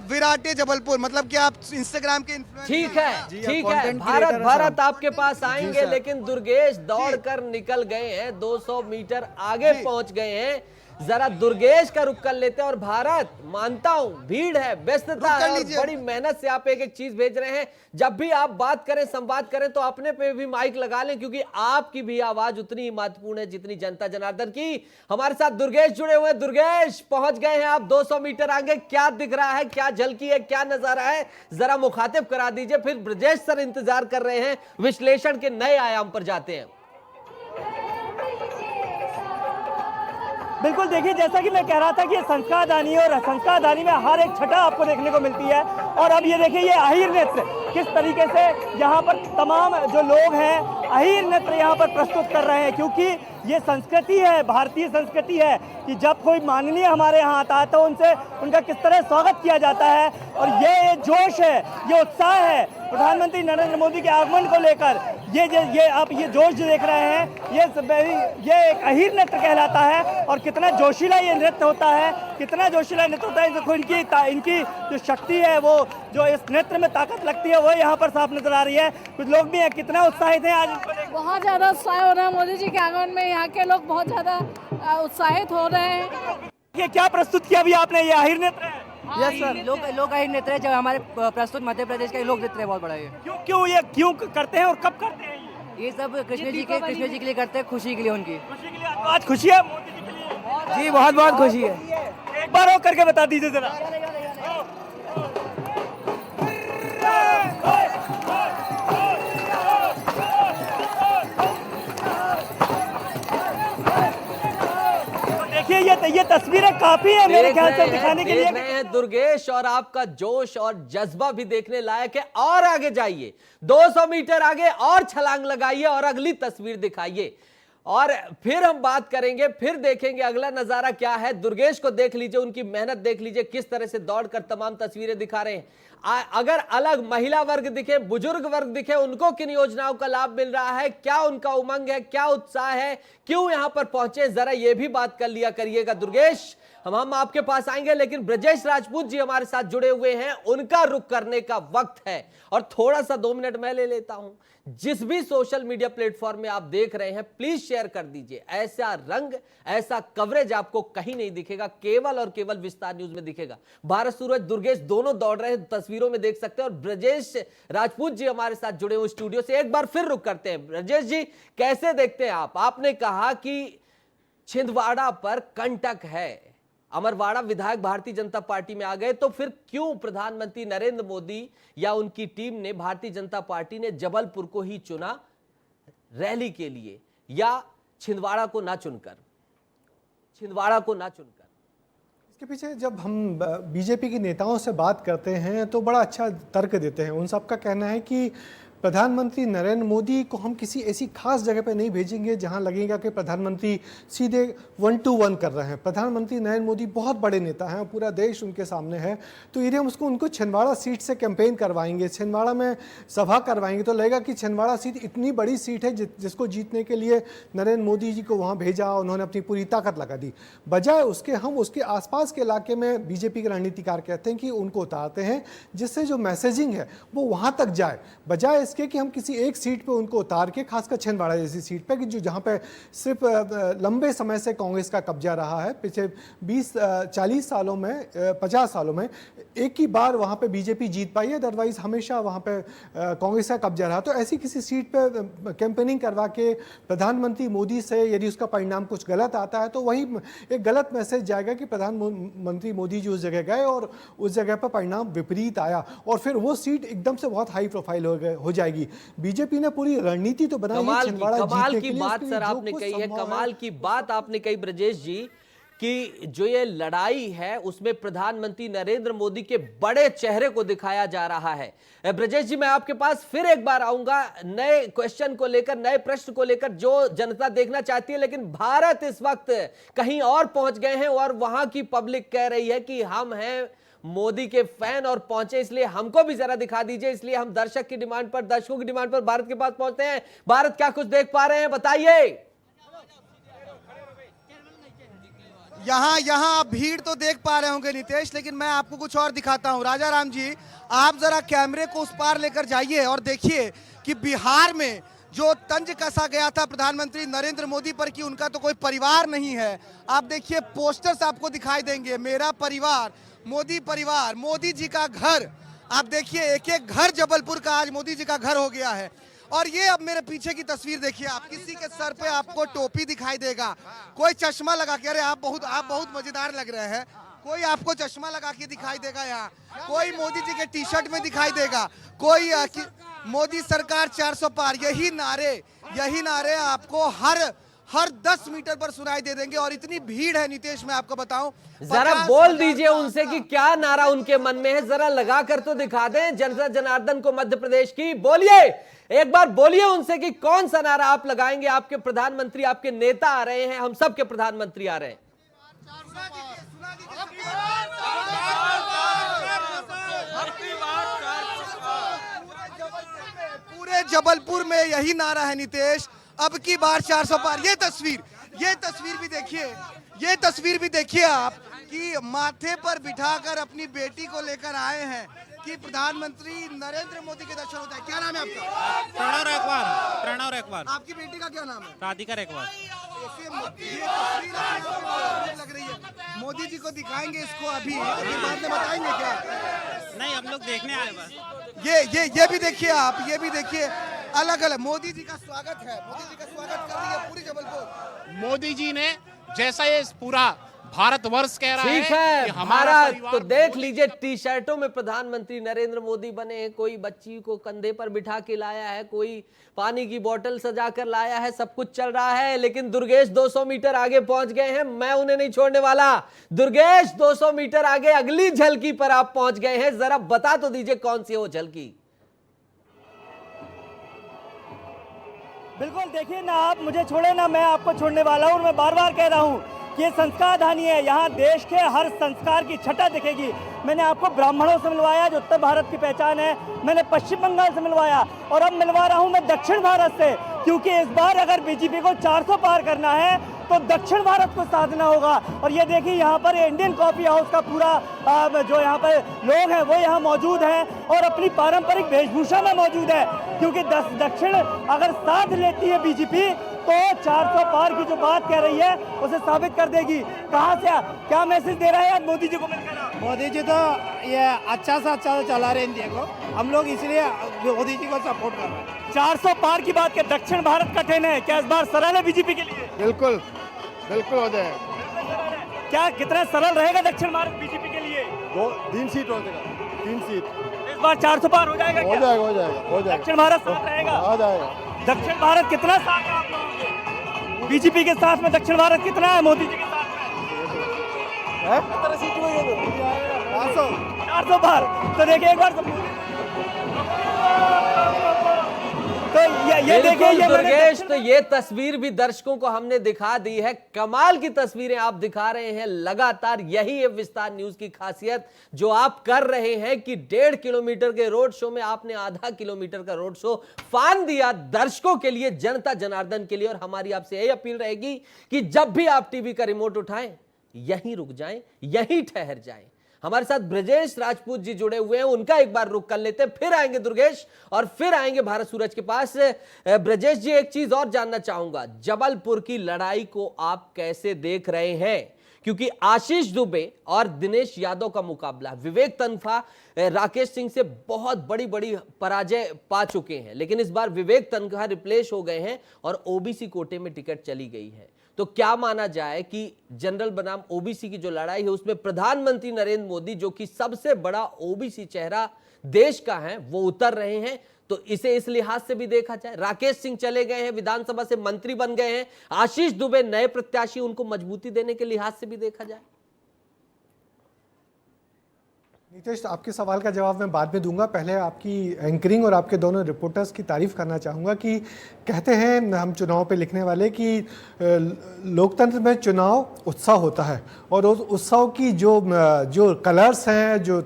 विराटे जबलपुर, मतलब कि आप इंस्टाग्राम के ठीक है भारत आपके पास आएंगे, लेकिन दुर्गेश दौड़कर निकल गए हैं, 200 मीटर आगे पहुंच गए हैं। जरा दुर्गेश का रुख कर लेते हैं। और भारत, मानता हूं भीड़ है, व्यस्तता है, और बड़ी मेहनत से आप एक एक चीज भेज रहे हैं। जब भी आप बात करें, संवाद करें, तो अपने पे भी माइक लगा लें, क्योंकि आपकी भी आवाज उतनी ही महत्वपूर्ण है जितनी जनता जनार्दन की। हमारे साथ दुर्गेश जुड़े हुए हैं। दुर्गेश, पहुंच गए हैं आप 200 मीटर आगे, क्या दिख रहा है, क्या झलकी है, क्या नजारा है, जरा मुखातिब करा दीजिए। फिर ब्रजेश सर इंतजार कर रहे हैं, विश्लेषण के नए आयाम पर जाते हैं। बिल्कुल, देखिए जैसा कि मैं कह रहा था कि ये संस्कारदानी है, और संस्कारदानी में हर एक छटा आपको देखने को मिलती है। और अब ये देखिए, ये अहीर नृत्य किस तरीके से यहाँ पर तमाम जो लोग हैं अहीर नृत्य यहाँ पर प्रस्तुत कर रहे हैं, क्योंकि ये संस्कृति है, भारतीय संस्कृति है कि जब कोई माननीय हमारे यहाँ आता है तो उनका किस तरह स्वागत किया जाता है। और ये जोश है, ये उत्साह है प्रधानमंत्री नरेंद्र मोदी के आगमन को लेकर। ये आप ये जोश जो देख रहे हैं, ये एक अहीर नृत्य कहलाता है। और कितना जोशीला ये नृत्य होता है, कितना जोशीला नृत्य होता है। देखो इनकी जो शक्ति है, वो जो इस नृत्य में ताकत लगती है, वो यहाँ पर साफ नजर आ रही है। कुछ लोग भी हैं, कितना उत्साहित हैं आज। बहुत ज्यादा उत्साह हो रहा है मोदी जी के आगमन में, यहाँ के लोग बहुत ज्यादा उत्साहित हो रहे हैं। ये क्या प्रस्तुत किया अभी आपने, ये अहीर नृत्य है? यस सर, लोक अहीर नृत्य है, जब हमारे प्रस्तुत मध्य प्रदेश का लोक नृत्य है, बहुत बड़ा है। क्यों करते हैं और कब करते हैं ये सब कृष्ण जी के लिए करते हैं, खुशी के लिए उनकी। खुशी के लिए। आज खुशी है मोदी जी के लिए? जी बहुत खुशी है। एक बार और करके बता दीजिए जरा। देखिए ये तस्वीरें काफी है मेरे ख्याल से दिखाने के लिए। रहे हैं दुर्गेश, और आपका जोश और जज्बा भी देखने लायक है। और आगे जाइए, 200 मीटर आगे और छलांग लगाइए और अगली तस्वीर दिखाइए, और फिर हम बात करेंगे, फिर देखेंगे अगला नजारा क्या है। दुर्गेश को देख लीजिए, उनकी मेहनत देख लीजिए, किस तरह से दौड़कर तमाम तस्वीरें दिखा रहे हैं। अगर अलग महिला वर्ग दिखे, बुजुर्ग वर्ग दिखे, उनको किन योजनाओं का लाभ मिल रहा है, क्या उनका उमंग है, क्या उत्साह है, क्यों यहां पर पहुंचे, जरा ये भी बात कर लिया करिएगा दुर्गेश। हम आपके पास आएंगे, लेकिन ब्रजेश राजपूत जी हमारे साथ जुड़े हुए हैं, उनका रुख करने का वक्त है। और थोड़ा सा 2 मिनट मैं ले लेता हूं। जिस भी सोशल मीडिया प्लेटफॉर्म में आप देख रहे हैं, प्लीज शेयर कर दीजिए। ऐसा रंग, ऐसा कवरेज आपको कहीं नहीं दिखेगा, केवल और केवल विस्तार न्यूज में दिखेगा। भारत सूरज, दुर्गेश दोनों दौड़ रहे हैं, तस्वीरों में देख सकते हैं। और ब्रजेश राजपूत जी हमारे साथ जुड़े हुए स्टूडियो से। एक बार फिर रुख करते हैं। ब्रजेश जी, कैसे देखते हैं आप? आपने कहा कि छिंदवाड़ा पर कंटक है, अमरवाड़ा विधायक भारतीय जनता पार्टी में आ गए, तो फिर क्यों प्रधानमंत्री नरेंद्र मोदी या उनकी टीम ने, भारतीय जनता पार्टी ने जबलपुर को ही चुना रैली के लिए, या छिंदवाड़ा को ना चुनकर? इसके पीछे जब हम बीजेपी के नेताओं से बात करते हैं तो बड़ा अच्छा तर्क देते हैं। उन सबका कहना है कि प्रधानमंत्री नरेंद्र मोदी को हम किसी ऐसी खास जगह पे नहीं भेजेंगे जहां लगेगा कि प्रधानमंत्री सीधे 1 to 1 कर रहे हैं। प्रधानमंत्री नरेंद्र मोदी बहुत बड़े नेता हैं, पूरा देश उनके सामने है, तो यदि हम उनको छिंदवाड़ा सीट से कैंपेन करवाएंगे, छिंदवाड़ा में सभा करवाएंगे, तो लगेगा कि छिंदवाड़ा सीट इतनी बड़ी सीट है जिसको जीतने के लिए नरेंद्र मोदी जी को वहाँ भेजा, उन्होंने अपनी पूरी ताकत लगा दी। बजाय उसके हम उसके आसपास के इलाके में बीजेपी के रणनीतिकार कहते हैं कि उनको उतारते हैं, जिससे जो मैसेजिंग है वो वहाँ तक जाए, बजाय इसके कि हम किसी एक सीट पे उनको उतार के, खासकर छिंदवाड़ा जैसी सीट पे, कि जो जहाँ पे सिर्फ लंबे समय से कांग्रेस का कब्जा रहा है, पिछले 20-40 सालों में, 50 सालों में एक ही बार वहाँ पे बीजेपी जीत पाई है, अदरवाइज हमेशा वहाँ पे कांग्रेस का कब्जा रहा। तो ऐसी किसी सीट पे कैंपेनिंग करवा के प्रधानमंत्री मोदी से यदि उसका परिणाम कुछ गलत आता है तो वही एक गलत मैसेज जाएगा कि प्रधानमंत्री मोदी जी उस जगह गए और उस जगह पर परिणाम विपरीत आया, और फिर वो सीट एकदम से बहुत हाई प्रोफाइल हो जाएगी। बीजेपी ने पूरी रणनीति तो बनाई है छिंदवाड़ा कमाल की बात सर आपने कही है, कमाल की बात आपने कही ब्रजेश जी, कि जो ये लड़ाई है उसमें प्रधानमंत्री नरेंद्र मोदी के बड़े चेहरे को दिखाया जा रहा है। ब्रजेश जी, मैं आपके पास फिर एक बार आऊंगा नए क्वेश्चन को लेकर, नए प्रश्न को लेकर जो जनता देखना चाहती है, लेकिन भारत इस वक्त कहीं और पहुंच गए हैं और वहां की पब्लिक कह रही है कि हम हैं मोदी के फैन और पहुंचे, इसलिए हमको भी जरा दिखा दीजिए। इसलिए हम दर्शकों की डिमांड पर भारत के पास पहुंचते हैं। भारत क्या कुछ देख पा रहे हैं, बताइए। यहाँ आप भीड़ तो देख पा रहे होंगे नितेश, लेकिन मैं आपको कुछ और दिखाता हूँ। राजा राम जी, आप जरा कैमरे को उस पार लेकर जाइए और देखिए कि बिहार में जो तंज कसा गया था प्रधानमंत्री नरेंद्र मोदी पर कि उनका तो कोई परिवार नहीं है, आप देखिए पोस्टर्स आपको दिखाई देंगे, मेरा परिवार, मोदी जी का घर। आप देखिए एक एक घर जबलपुर का आज मोदी जी का घर हो गया है। और ये अब मेरे पीछे की तस्वीर देखिए, आप किसी के सर पे आपको टोपी दिखाई देगा, कोई चश्मा लगा के, अरे आप बहुत मजेदार लग रहे हैं, कोई आपको चश्मा लगा के दिखाई देगा, यहाँ कोई मोदी जी के टी शर्ट में दिखाई देगा, कोई मोदी सरकार 400 पार, यही नारे आपको हर 10 मीटर पर सुनाई दे देंगे। और इतनी भीड़ है नितेश, मैं आपको बताऊं, जरा बोल दीजिए उनसे कि क्या नारा उनके मन में है, जरा लगा कर तो दिखा दें जनता जनार्दन को मध्य प्रदेश की। बोलिए, एक बार बोलिए उनसे कि कौन सा नारा आप लगाएंगे। आपके प्रधानमंत्री, आपके नेता आ रहे हैं, हम सब के प्रधानमंत्री आ रहे हैं। पूरे जबलपुर में यही नारा है नितेश, अब की बार 400 पार। ये तस्वीर भी देखिए आप कि माथे पर बिठाकर अपनी बेटी को लेकर आए हैं कि प्रधानमंत्री नरेंद्र मोदी के दर्शन होता है। क्या नाम है आपका? प्रणव रेखवार। आपकी बेटी का क्या नाम है? राधिका रेखवार। लग रही है, मोदी जी को दिखाएंगे इसको अभी बाद में बताएंगे क्या? नहीं, हम लोग देखने आए बस। ये भी देखिए आप, ये भी देखिए, अलग अलग मोदी जी का स्वागत है, मोदी जी का स्वागत कर रही है पूरी जबलपुर। मोदी जी ने जैसा ये पूरा भारतवर्ष कह रहा है, ठीक है कि हमारा भारत, परिवार तो देख लीजिए टी शर्टों में प्रधानमंत्री नरेंद्र मोदी बने हैं, कोई बच्ची को कंधे पर बिठा के लाया है, कोई पानी की बोतल सजा कर लाया है, सब कुछ चल रहा है। लेकिन दुर्गेश 200 मीटर आगे पहुंच गए हैं, मैं उन्हें नहीं छोड़ने वाला। दुर्गेश 200 मीटर आगे अगली झलकी पर आप पहुंच गए हैं, जरा बता तो दीजिए कौन सी वो झलकी। बिल्कुल, देखिए ना, आप मुझे छोड़े ना, मैं आपको छोड़ने वाला हूँ। मैं बार बार कह रहा हूँ कि ये संस्कार धानी है, यहाँ देश के हर संस्कार की छटा दिखेगी। मैंने आपको ब्राह्मणों से मिलवाया जो उत्तर भारत की पहचान है, मैंने पश्चिम बंगाल से मिलवाया और अब मिलवा रहा हूँ मैं दक्षिण भारत से, क्योंकि इस बार अगर बीजेपी को 400 पार करना है तो दक्षिण भारत को साधना होगा। और ये देखिए यहाँ पर इंडियन कॉफी हाउस का पूरा जो यहाँ पर लोग हैं वो यहाँ मौजूद हैं और अपनी पारंपरिक वेशभूषा में मौजूद है, क्योंकि दक्षिण अगर साथ लेती है बीजेपी तो 400 पार की जो बात कह रही है उसे साबित कर देगी। कहाँ से क्या मैसेज दे रहा है आज मोदी जी को मिलकर? मोदी जी तो ये अच्छा से अच्छा चला रहे हैं इंडिया को, हम लोग इसलिए मोदी जी को सपोर्ट कर रहे हैं। 400 पार की बात कर, दक्षिण भारत कठिन है, क्या इस बार सरल है बीजेपी के लिए? बिल्कुल बिल्कुल हो जाएगा। क्या कितना सरल रहेगा दक्षिण भारत बीजेपी के लिए? 3 सीट हो जाएगा, 3 सीट इस बार 400 पार हो जाएगा? हो जाएगा। दक्षिण भारत साथ रहेगा? आ जाएगा। दक्षिण भारत कितना साथ है आप लोगों के? बीजेपी के साथ में दक्षिण भारत कितना है मोदी जी के साथ में? 400 पार। तो देखिए एक बार तो ये देखिए, ये दुर्गेश, तो ये तस्वीर भी दर्शकों को हमने दिखा दी है। कमाल की तस्वीरें आप दिखा रहे हैं लगातार। यही है विस्तार न्यूज की खासियत जो आप कर रहे हैं कि 1.5 किलोमीटर के रोड शो में आपने आधा किलोमीटर का रोड शो फान दिया दर्शकों के लिए, जनता जनार्दन के लिए। और हमारी आपसे यही अपील रहेगी कि जब भी आप टीवी का रिमोट उठाएं, यहीं रुक जाएं, यहीं ठहर जाएं। हमारे साथ ब्रजेश राजपूत जी जुड़े हुए हैं, उनका एक बार रुख कर लेते हैं, फिर आएंगे दुर्गेश और फिर आएंगे भारत सूरज के पास। ब्रजेश जी, एक चीज और जानना चाहूंगा, जबलपुर की लड़ाई को आप कैसे देख रहे हैं? क्योंकि आशीष दुबे और दिनेश यादव का मुकाबला, विवेक तनखा राकेश सिंह से बहुत बड़ी बड़ी पराजय पा चुके हैं, लेकिन इस बार विवेक तनखा रिप्लेस हो गए हैं और ओबीसी कोटे में टिकट चली गई है। तो क्या माना जाए कि जनरल बनाम ओबीसी की जो लड़ाई है उसमें प्रधानमंत्री नरेंद्र मोदी, जो कि सबसे बड़ा ओबीसी चेहरा देश का है, वो उतर रहे हैं? तो इसे इस लिहाज से भी देखा जाए, राकेश सिंह चले गए हैं, विधानसभा से मंत्री बन गए हैं, आशीष दुबे नए प्रत्याशी, उनको मजबूती देने के लिहाज से भी देखा जाए। नीतीश, आपके सवाल का जवाब मैं बाद में दूंगा, पहले आपकी एंकरिंग और आपके दोनों रिपोर्टर्स की तारीफ करना चाहूँगा कि कहते हैं हम चुनाव पे लिखने वाले कि लोकतंत्र में चुनाव उत्सव होता है और उस उत्सव की जो कलर्स हैं, जो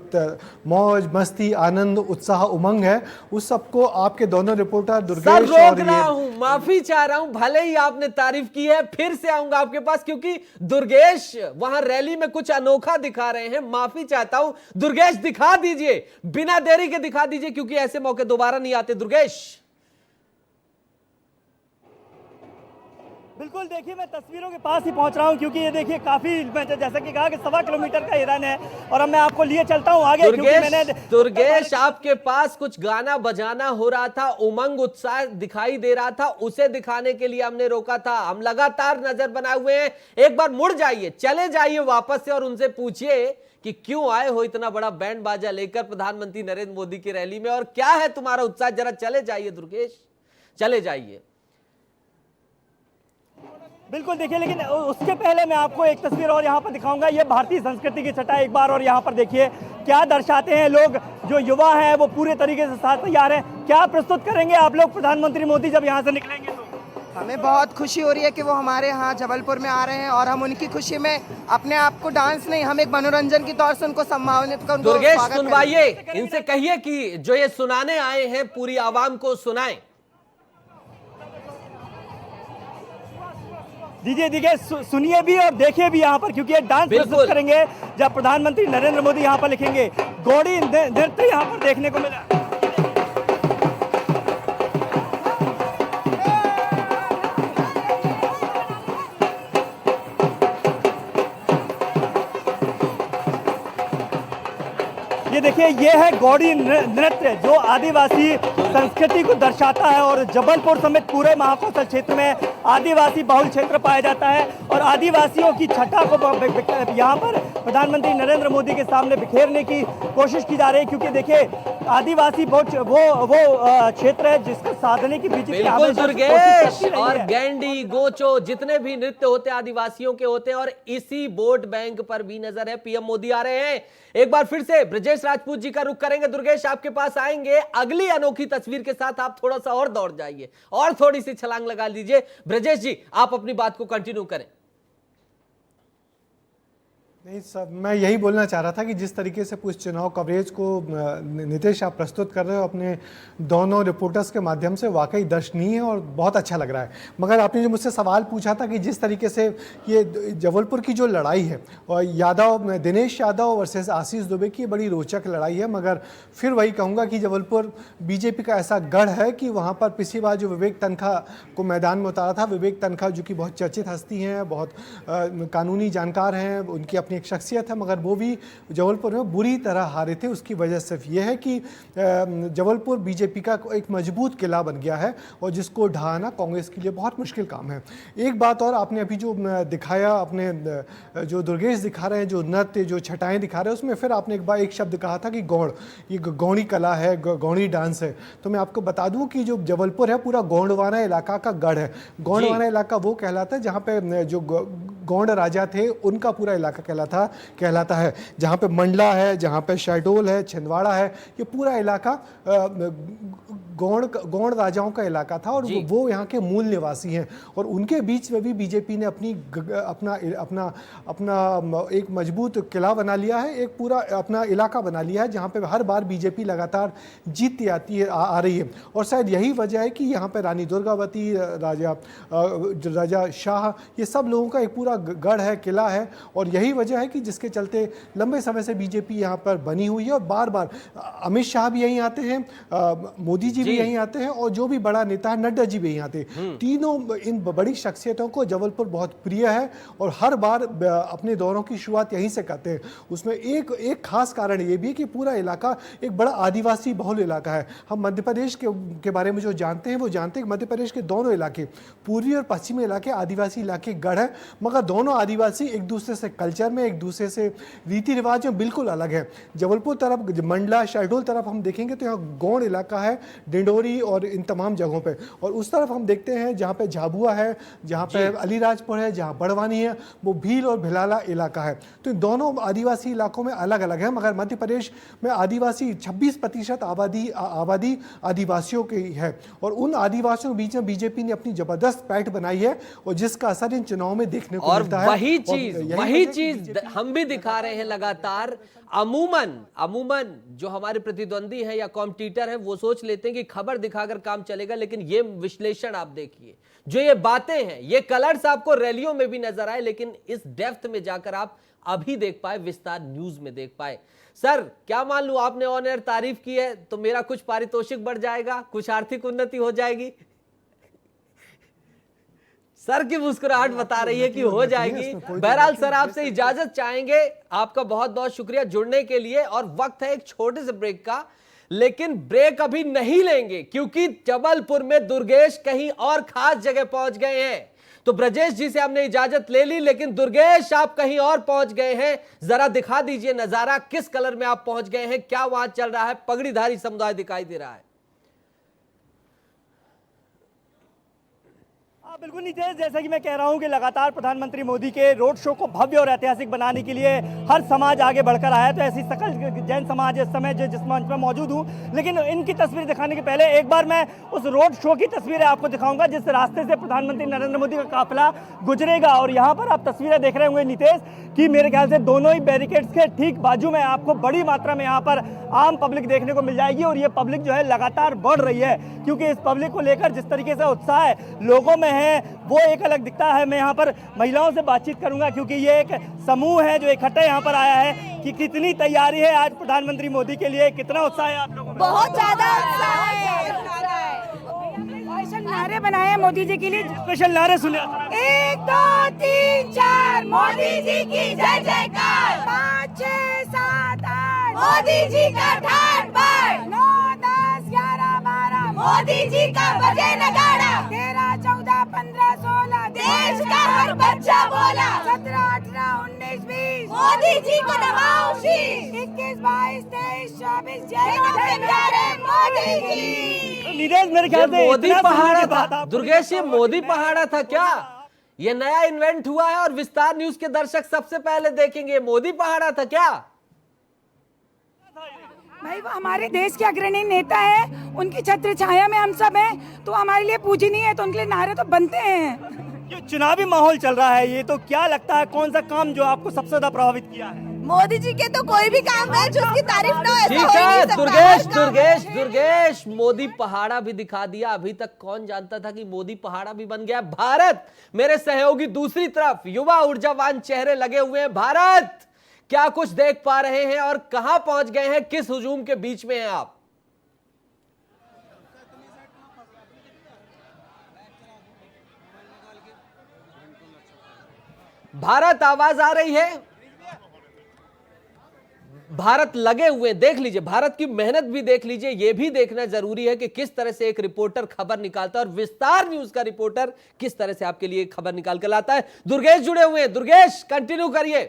मौज मस्ती आनंद उत्साह उमंग है, उस सबको आपके दोनों रिपोर्टर दुर्गेश रोक रहा हूं, माफी चाह रहा हूं, भले ही आपने तारीफ की है, फिर से आऊंगा आपके पास क्योंकि दुर्गेश वहां रैली में कुछ अनोखा दिखा रहे हैं। माफी चाहता हूं दुर्गेश, दिखा दीजिए, बिना देरी के दिखा दीजिए, क्योंकि ऐसे मौके दोबारा नहीं आते। दुर्गेश, बिल्कुल, देखिए मैं तस्वीरों के पास ही पहुंच रहा हूं क्योंकि ये देखिए काफी, जैसा कि कहा कि 1.25 किलोमीटर का ये रन है और अब मैं आपको लिए चलता हूं आगे। दुर्गेश, आपके पास कुछ गाना बजाना हो रहा था, उमंग उत्साह दिखाई दे रहा था, उसे दिखाने के लिए हमने रोका था। हम लगातार नजर बनाए हुए हैं, एक बार मुड़ जाइए, चले जाइए वापस से और उनसे पूछिए कि क्यों आए हो इतना बड़ा बैंड बाजा लेकर प्रधानमंत्री नरेंद्र मोदी की रैली में, और क्या है तुम्हारा उत्साह? जरा चले जाइए दुर्गेश, चले जाइए। बिल्कुल, देखिए, लेकिन उसके पहले मैं आपको एक तस्वीर और यहाँ पर दिखाऊंगा। ये भारतीय संस्कृति की छटा एक बार और यहाँ पर देखिए क्या दर्शाते हैं लोग। जो युवा हैं वो पूरे तरीके से साथ तैयार हैं। क्या प्रस्तुत करेंगे आप लोग प्रधानमंत्री मोदी जब यहाँ से निकलेंगे तो? हमें बहुत खुशी हो रही है कि वो हमारे यहाँ जबलपुर में आ रहे हैं और हम उनकी खुशी में अपने आप को डांस नहीं, हम एक मनोरंजन की तौर से उनको सम्मानित कर। दुर्गेश, सुनवाइए, इनसे कहिए कि जो ये सुनाने आए हैं पूरी आवाम को सुनाएं। दीजिए सुनिए भी और देखिए भी यहाँ पर, क्योंकि ये डांस प्रस्तुत करेंगे जब प्रधानमंत्री नरेंद्र मोदी यहाँ पर लिखेंगे। गौड़ी नृत्य यहाँ पर देखने को मिला। ये देखिए, ये है गौड़ी नृत्य जो आदिवासी संस्कृति को दर्शाता है और जबलपुर समेत पूरे महाकौशल क्षेत्र में आदिवासी बहुल क्षेत्र पाया जाता है और आदिवासियों की छटा को यहाँ पर प्रधानमंत्री नरेंद्र मोदी के सामने बिखेरने की कोशिश की जा रही है, क्योंकि देखिए आदिवासी वो क्षेत्र है जिसका साधने की बीजेपी दुर्गेश और गैंडी गोचो जितने भी नृत्य होते हैं आदिवासियों के होते हैं और इसी वोट बैंक पर भी नजर है। पीएम मोदी आ रहे हैं। एक बार फिर से ब्रजेश राजपूत जी का रुख करेंगे। दुर्गेश, आपके पास आएंगे अगली अनोखी तस्वीर के साथ। आप थोड़ा सा और दौड़ जाइए और थोड़ी सी छलांग लगा लीजिए। ब्रजेश जी, आप अपनी बात को कंटिन्यू करें। नहीं सब, मैं यही बोलना चाह रहा था कि जिस तरीके से पूरे चुनाव कवरेज को नीतीश आप प्रस्तुत कर रहे हो अपने दोनों रिपोर्टर्स के माध्यम से, वाकई दर्शनीय और बहुत अच्छा लग रहा है। मगर आपने जो मुझसे सवाल पूछा था कि जिस तरीके से ये जबलपुर की जो लड़ाई है और दिनेश यादव वर्सेस आशीष दुबे की बड़ी रोचक लड़ाई है, मगर फिर वही कहूँगा कि जबलपुर बीजेपी का ऐसा गढ़ है कि वहाँ पर पिछली बार जो विवेक तनखा को मैदान में उतारा था, विवेक तनखा जो कि बहुत चर्चित हस्ती हैं, बहुत कानूनी जानकार हैं, उनकी एक शख्सियत है, मगर वो भी जबलपुर में बुरी तरह हारे थे। उसकी वजह सिर्फ ये है कि जबलपुर बीजेपी का एक मजबूत किला बन गया है और जिसको ढहाना कांग्रेस के लिए बहुत मुश्किल काम है। एक बात और, आपने अभी जो दिखाया, अपने जो दुर्गेश दिखा रहे हैं, जो नृत्य, जो छटाएं दिखा रहे हैं, उसमें फिर आपने एक शब्द कहा था कि गौड़, ये गौड़ी कला है, गौड़ी डांस है। तो मैं आपको बता दूं कि जो जबलपुर है पूरा गौंडवाना इलाका का गढ़ है। गौंडवाना इलाका वो कहलाता है जहाँ पे जो गौंड राजा थे उनका पूरा इलाका कहलाता है, जहाँ पे मंडला है, जहाँ पे शहडोल है, छिंदवाड़ा है, ये पूरा इलाका गौड़ राजाओं का इलाका था और वो यहाँ के मूल निवासी हैं, और उनके बीच में भी बीजेपी ने अपना एक मजबूत किला बना लिया है, एक पूरा अपना इलाका बना लिया है जहाँ पे हर बार बीजेपी लगातार जीतती आ रही है। और शायद यही वजह है कि यहाँ पे रानी दुर्गावती, राजा शाह, ये सब लोगों का एक पूरा गढ़ है, किला है, और यही वजह है कि जिसके चलते लंबे समय से बीजेपी यहाँ पर बनी हुई है। और बार बार अमित शाह भी यहीं आते हैं, मोदी जी भी यहीं आते हैं, और जो भी बड़ा नेता है नड्डा जी भी यहीं आते हैं। तीनों इन बड़ी शख्सियतों को जबलपुर बहुत प्रिय है और हर बार अपने दौरों की शुरुआत यहीं से करते हैं। उसमें एक खास कारण ये भी है कि पूरा इलाका एक बड़ा आदिवासी बहुल इलाका है। हम मध्य प्रदेश के बारे में जो जानते हैं वो जानते हैं कि मध्य प्रदेश के दोनों इलाके, पूर्वी और पश्चिमी इलाके, आदिवासी इलाके गढ़ है, मगर दोनों आदिवासी एक दूसरे से कल्चर में, एक दूसरे से रीति रिवाज में बिल्कुल अलग है। जबलपुर तरफ, मंडला, शहडोल तरफ हम देखेंगे तो यहाँ गौड़ इलाका है, डिंडोरी और इन तमाम जगहों पे, और उस तरफ हम देखते हैं जहाँ पे झाबुआ है, जहाँ पे अलीराजपुर है, जहाँ बड़वानी है, वो भील और भिलाला इलाका है। तो इन दोनों आदिवासी इलाकों में अलग अलग है, मगर मध्य प्रदेश में आदिवासी 26% आबादी आदिवासियों की है, और उन आदिवासियों के बीच में बीजेपी ने अपनी जबरदस्त पैठ बनाई है, और जिसका असर इन चुनाव में देखने को मिलता है। वही चीज हम भी दिखा रहे हैं लगातार। अमूमन जो हमारे प्रतिद्वंदी हैं या कॉम्पिटिटर हैं वो सोच लेते हैं कि खबर दिखाकर काम चलेगा, लेकिन ये विश्लेषण आप देखिए, जो ये बातें हैं, ये कलर्स आपको रैलियों में भी नजर आए, लेकिन इस डेप्थ में जाकर आप अभी देख पाए, विस्तार न्यूज में देख पाए। सर क्या मान लूं, आपने ऑन एयर तारीफ की है तो मेरा कुछ पारितोषिक बढ़ जाएगा, कुछ आर्थिक उन्नति हो जाएगी? सर की मुस्कुराहट बता रही है कि हो जाएगी। बहरहाल सर आपसे इजाजत चाहेंगे, आपका बहुत बहुत शुक्रिया जुड़ने के लिए, और वक्त है एक छोटे से ब्रेक का, लेकिन ब्रेक अभी नहीं लेंगे क्योंकि जबलपुर में दुर्गेश कहीं और खास जगह पहुंच गए हैं। तो ब्रजेश जी से हमने इजाजत ले ली, लेकिन दुर्गेश आप कहीं और पहुंच गए हैं, जरा दिखा दीजिए नजारा, किस कलर में आप पहुंच गए हैं, क्या वहां चल रहा है? पगड़ीधारी समुदाय दिखाई दे रहा है। बिल्कुल नीतीश, जैसा कि मैं कह रहा हूं कि लगातार प्रधानमंत्री मोदी के रोड शो को भव्य और ऐतिहासिक बनाने के लिए हर समाज आगे बढ़कर आया है। तो ऐसी सकल जैन समाज इस समय जिस मंच पर मौजूद हूं, लेकिन इनकी तस्वीर दिखाने के पहले एक बार मैं उस रोड शो की तस्वीरें आपको दिखाऊंगा जिस रास्ते से प्रधानमंत्री नरेंद्र मोदी का काफिला गुजरेगा। और यहाँ पर आप तस्वीरें देख रहे होंगे नीतीश कि मेरे ख्याल से दोनों ही बैरिकेड्स के ठीक बाजू में आपको बड़ी मात्रा में यहाँ पर आम पब्लिक देखने को मिल जाएगी, और ये पब्लिक जो है लगातार बढ़ रही है, क्योंकि इस पब्लिक को लेकर जिस तरीके से उत्साह लोगों में है वो एक अलग दिखता है। मैं यहाँ पर महिलाओं से बातचीत करूंगा क्योंकि ये एक समूह है जो इकट्ठे यहाँ पर आया है, कि कितनी तैयारी है आज प्रधानमंत्री मोदी के लिए, कितना उत्साह है आप लोगों में? बहुत ज्यादा उत्साह है। स्पेशल नारे बनाए हैं मोदी जी के लिए, स्पेशल नारे सुने। 1 2 3 4 मोदी जी की जय जयकार, 5 6 7 8 मोदी जी का ठाट बाट, 9 10 11 12 मोदी जी का बजे नगाड़ा, 13 14 15 16 देश का हर बच्चा बोला, 17 18 19 20 मोदी जी को नवाओ शीश, 21 22 23 24 जय जयकार मोदी जी। नीतीश मेरे ख्याल से मोदी पहाड़ा था दुर्गेश, ये मोदी पहाड़ा था क्या? ये नया इन्वेंट हुआ है और विस्तार न्यूज के दर्शक सबसे पहले देखेंगे। मोदी पहाड़ा था क्या? भाई वो हमारे देश के अग्रणी नेता है, उनकी छत्र छाया में हम सब हैं, तो हमारे लिए पूजनीय है, तो उनके लिए नारे तो बनते हैं। ये चुनावी माहौल चल रहा है, ये तो क्या लगता है कौन सा काम जो आपको सबसे ज्यादा प्रभावित किया है? मोदी जी के तो कोई भी काम है जो उसकी तारीफ ना हो, ठीक है दुर्गेश, मोदी पहाड़ा भी दिखा दिया। अभी तक कौन जानता था कि मोदी पहाड़ा भी बन गया भारत। मेरे सहयोगी दूसरी तरफ युवा ऊर्जावान चेहरे लगे हुए हैं। भारत क्या कुछ देख पा रहे हैं और कहां पहुंच गए हैं, किस हुजूम के बीच में हैं आप? भारत आवाज आ रही है, भारत लगे हुए, देख लीजिए भारत की मेहनत भी देख लीजिए। यह भी देखना जरूरी है कि किस तरह से एक रिपोर्टर खबर निकालता है और विस्तार न्यूज का रिपोर्टर किस तरह से आपके लिए खबर निकाल कर लाता है। दुर्गेश जुड़े हुए हैं, दुर्गेश कंटिन्यू करिए।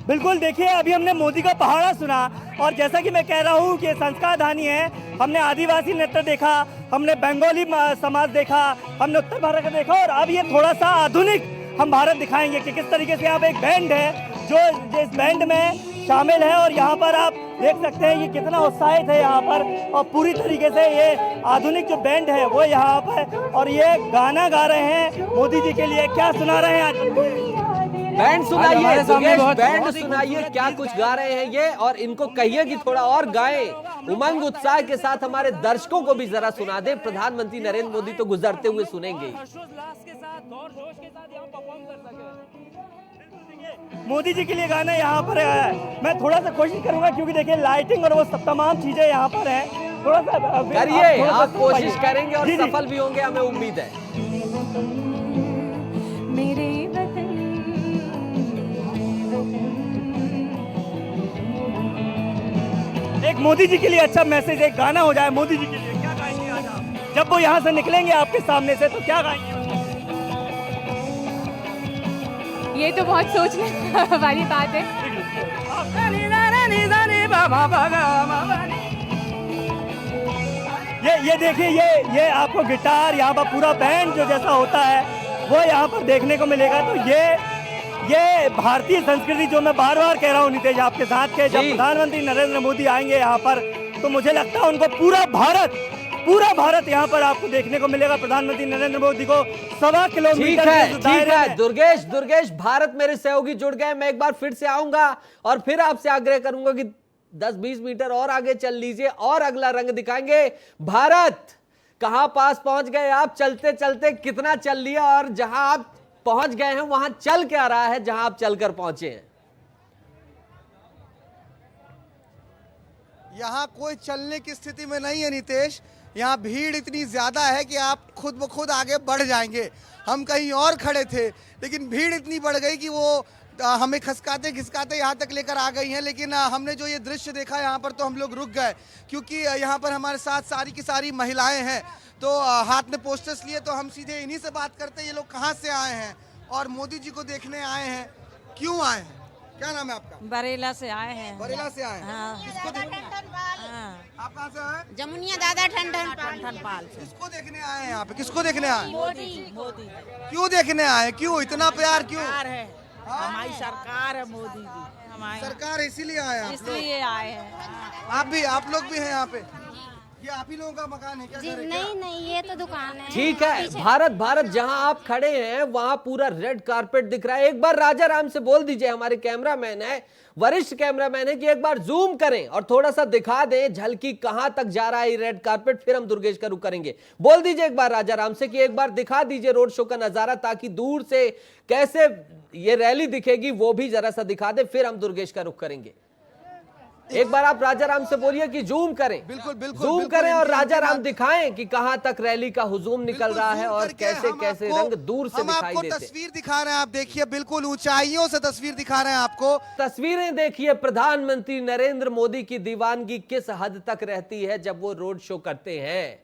बिल्कुल, देखिए अभी हमने मोदी का पहाड़ा सुना, और जैसा कि मैं कह रहा हूँ कि संस्कार धानी है। हमने आदिवासी नृत्य देखा, हमने बंगाली समाज देखा, हमने उत्तर भारत का देखा, और अब ये थोड़ा सा आधुनिक हम भारत दिखाएंगे कि किस तरीके से यहाँ पे एक बैंड है जो इस बैंड में शामिल है, और यहाँ पर आप देख सकते हैं ये कितना उत्साहित है यहाँ पर, और पूरी तरीके से ये आधुनिक जो बैंड है वो यहाँ पर, और ये गाना गा रहे हैं मोदी जी के लिए। क्या सुना रहे हैं आज? बैंड सुनाइए दुर्गेश, बैंड सुनाइए, क्या कुछ गा रहे हैं ये, और इनको कहिए कि थोड़ा और गाएं, उमंग उत्साह के साथ हमारे दर्शकों को भी जरा सुना दे। प्रधानमंत्री नरेंद्र मोदी तो गुजरते हुए सुनेंगे। मोदी जी के लिए गाना यहाँ पर है। मैं थोड़ा सा कोशिश करूंगा क्योंकि देखिए लाइटिंग और वो सब तमाम चीजें यहाँ पर हैं। थोड़ा सा करिए, आप कोशिश करेंगे और सफल भी होंगे, हमें उम्मीद है। मेरे एक मोदी जी के लिए अच्छा मैसेज, एक गाना हो जाए मोदी जी के लिए। क्या गाएंगे आज आप? जब वो यहाँ से निकलेंगे आपके सामने से तो क्या गाएंगे? ये तो बहुत सोचने वाली बात है। ये देखिए, ये आपको गिटार यहाँ पर पूरा बैंड जो जैसा होता है वो यहाँ पर देखने को मिलेगा। तो ये भारतीय संस्कृति जो मैं बार बार कह रहा हूँ नितेश आपके साथ के, जब प्रधानमंत्री नरेंद्र मोदी आएंगे यहाँ पर तो मुझे लगता है उनको पूरा भारत यहाँ पर आपको देखने को मिलेगा। प्रधानमंत्री नरेंद्र मोदी को 1.25 किलोमीटर ठीक है दुर्गेश, भारत मेरे सहयोगी जुड़ गए। मैं एक बार फिर से आऊंगा और फिर आपसे आग्रह करूंगा कि 10-20 मीटर और आगे चल लीजिए और अगला रंग दिखाएंगे। भारत कहां पास पहुंच गए आप, चलते चलते कितना चल लिया, और जहां आप पहुंच गए हैं वहां चल क्या रहा है जहां आप चलकर पहुंचे हैं? यहाँ कोई चलने की स्थिति में नहीं है नितेश। यहाँ भीड़ इतनी ज़्यादा है कि आप खुद ब खुद आगे बढ़ जाएंगे। हम कहीं और खड़े थे लेकिन भीड़ इतनी बढ़ गई कि वो हमें खिसकाते खिसकाते यहाँ तक लेकर आ गई हैं। लेकिन हमने जो ये दृश्य देखा यहाँ पर तो हम लोग रुक गए, क्योंकि यहाँ पर हमारे साथ सारी की सारी महिलाएं हैं। तो हाथ में पोस्टर्स लिए तो हम सीधे इन्हीं से बात करते हैं। ये लोग कहाँ से आए हैं और मोदी जी को देखने आए हैं, क्यों आए हैं? क्या नाम है आपका? बरेला से आए हैं। बरेला से आए हैं। हाँ। किसको देखने? आप कहाँ से आए? जमुनिया दादा ठंडन पाल। किसको देखने आए हैं यहाँ पे? किसको देखने आए हैं? मोदी क्यों देखने आए हैं? क्यों इतना प्यार क्यों? है, हमारी सरकार है मोदी जी, हमारी सरकार इसीलिए आए हैं आप लोग? इसलिए आए हैं। आप लोग भी हैं यहाँ पे? ये आप ही लोगों का मकान है क्या? जी नहीं, ये तो दुकान है। ठीक है, भारत जहां आप खड़े हैं वहां पूरा रेड कारपेट दिख रहा है। एक बार राजा राम से बोल दीजिए, हमारे कैमरामैन है, वरिष्ठ कैमरामैन है, कि एक बार जूम करें और थोड़ा सा दिखा दें झलकी कहां तक जा रहा है रेड कारपेट। फिर हम दुर्गेश का रुख करेंगे। बोल दीजिए एक बार राजा राम से कि एक बार दिखा दीजिए रोड शो का नजारा, ताकि दूर से कैसे ये रैली दिखेगी वो भी जरा सा दिखा दे, फिर हम दुर्गेश का रुख करेंगे। एक बार आप राजा राम से बोलिए कि जूम करें। बिल्कुल जूम करें और राजा राम दिखाएं कि कहां तक रैली का हुजूम निकल रहा है और कैसे कैसे रंग दूर से दिखाई देते हैं। तस्वीर दिखा रहे हैं, आप देखिए, बिल्कुल ऊंचाइयों से तस्वीर दिखा रहे हैं आपको। तस्वीरें देखिए, प्रधानमंत्री नरेंद्र मोदी की दीवानगी किस हद तक रहती है जब वो रोड शो करते हैं।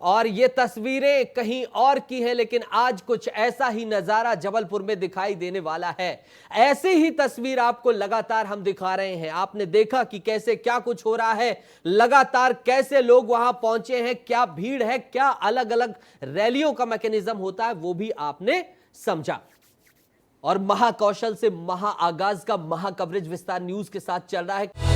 और ये तस्वीरें कहीं और की हैं, लेकिन आज कुछ ऐसा ही नजारा जबलपुर में दिखाई देने वाला है। ऐसी ही तस्वीर आपको लगातार हम दिखा रहे हैं। आपने देखा कि कैसे क्या कुछ हो रहा है, लगातार कैसे लोग वहां पहुंचे हैं, क्या भीड़ है, क्या अलग अलग रैलियों का मैकेनिज्म होता है, वो भी आपने समझा। और महाकौशल से महा आगाज का महा कवरेज विस्तार न्यूज के साथ चल रहा है।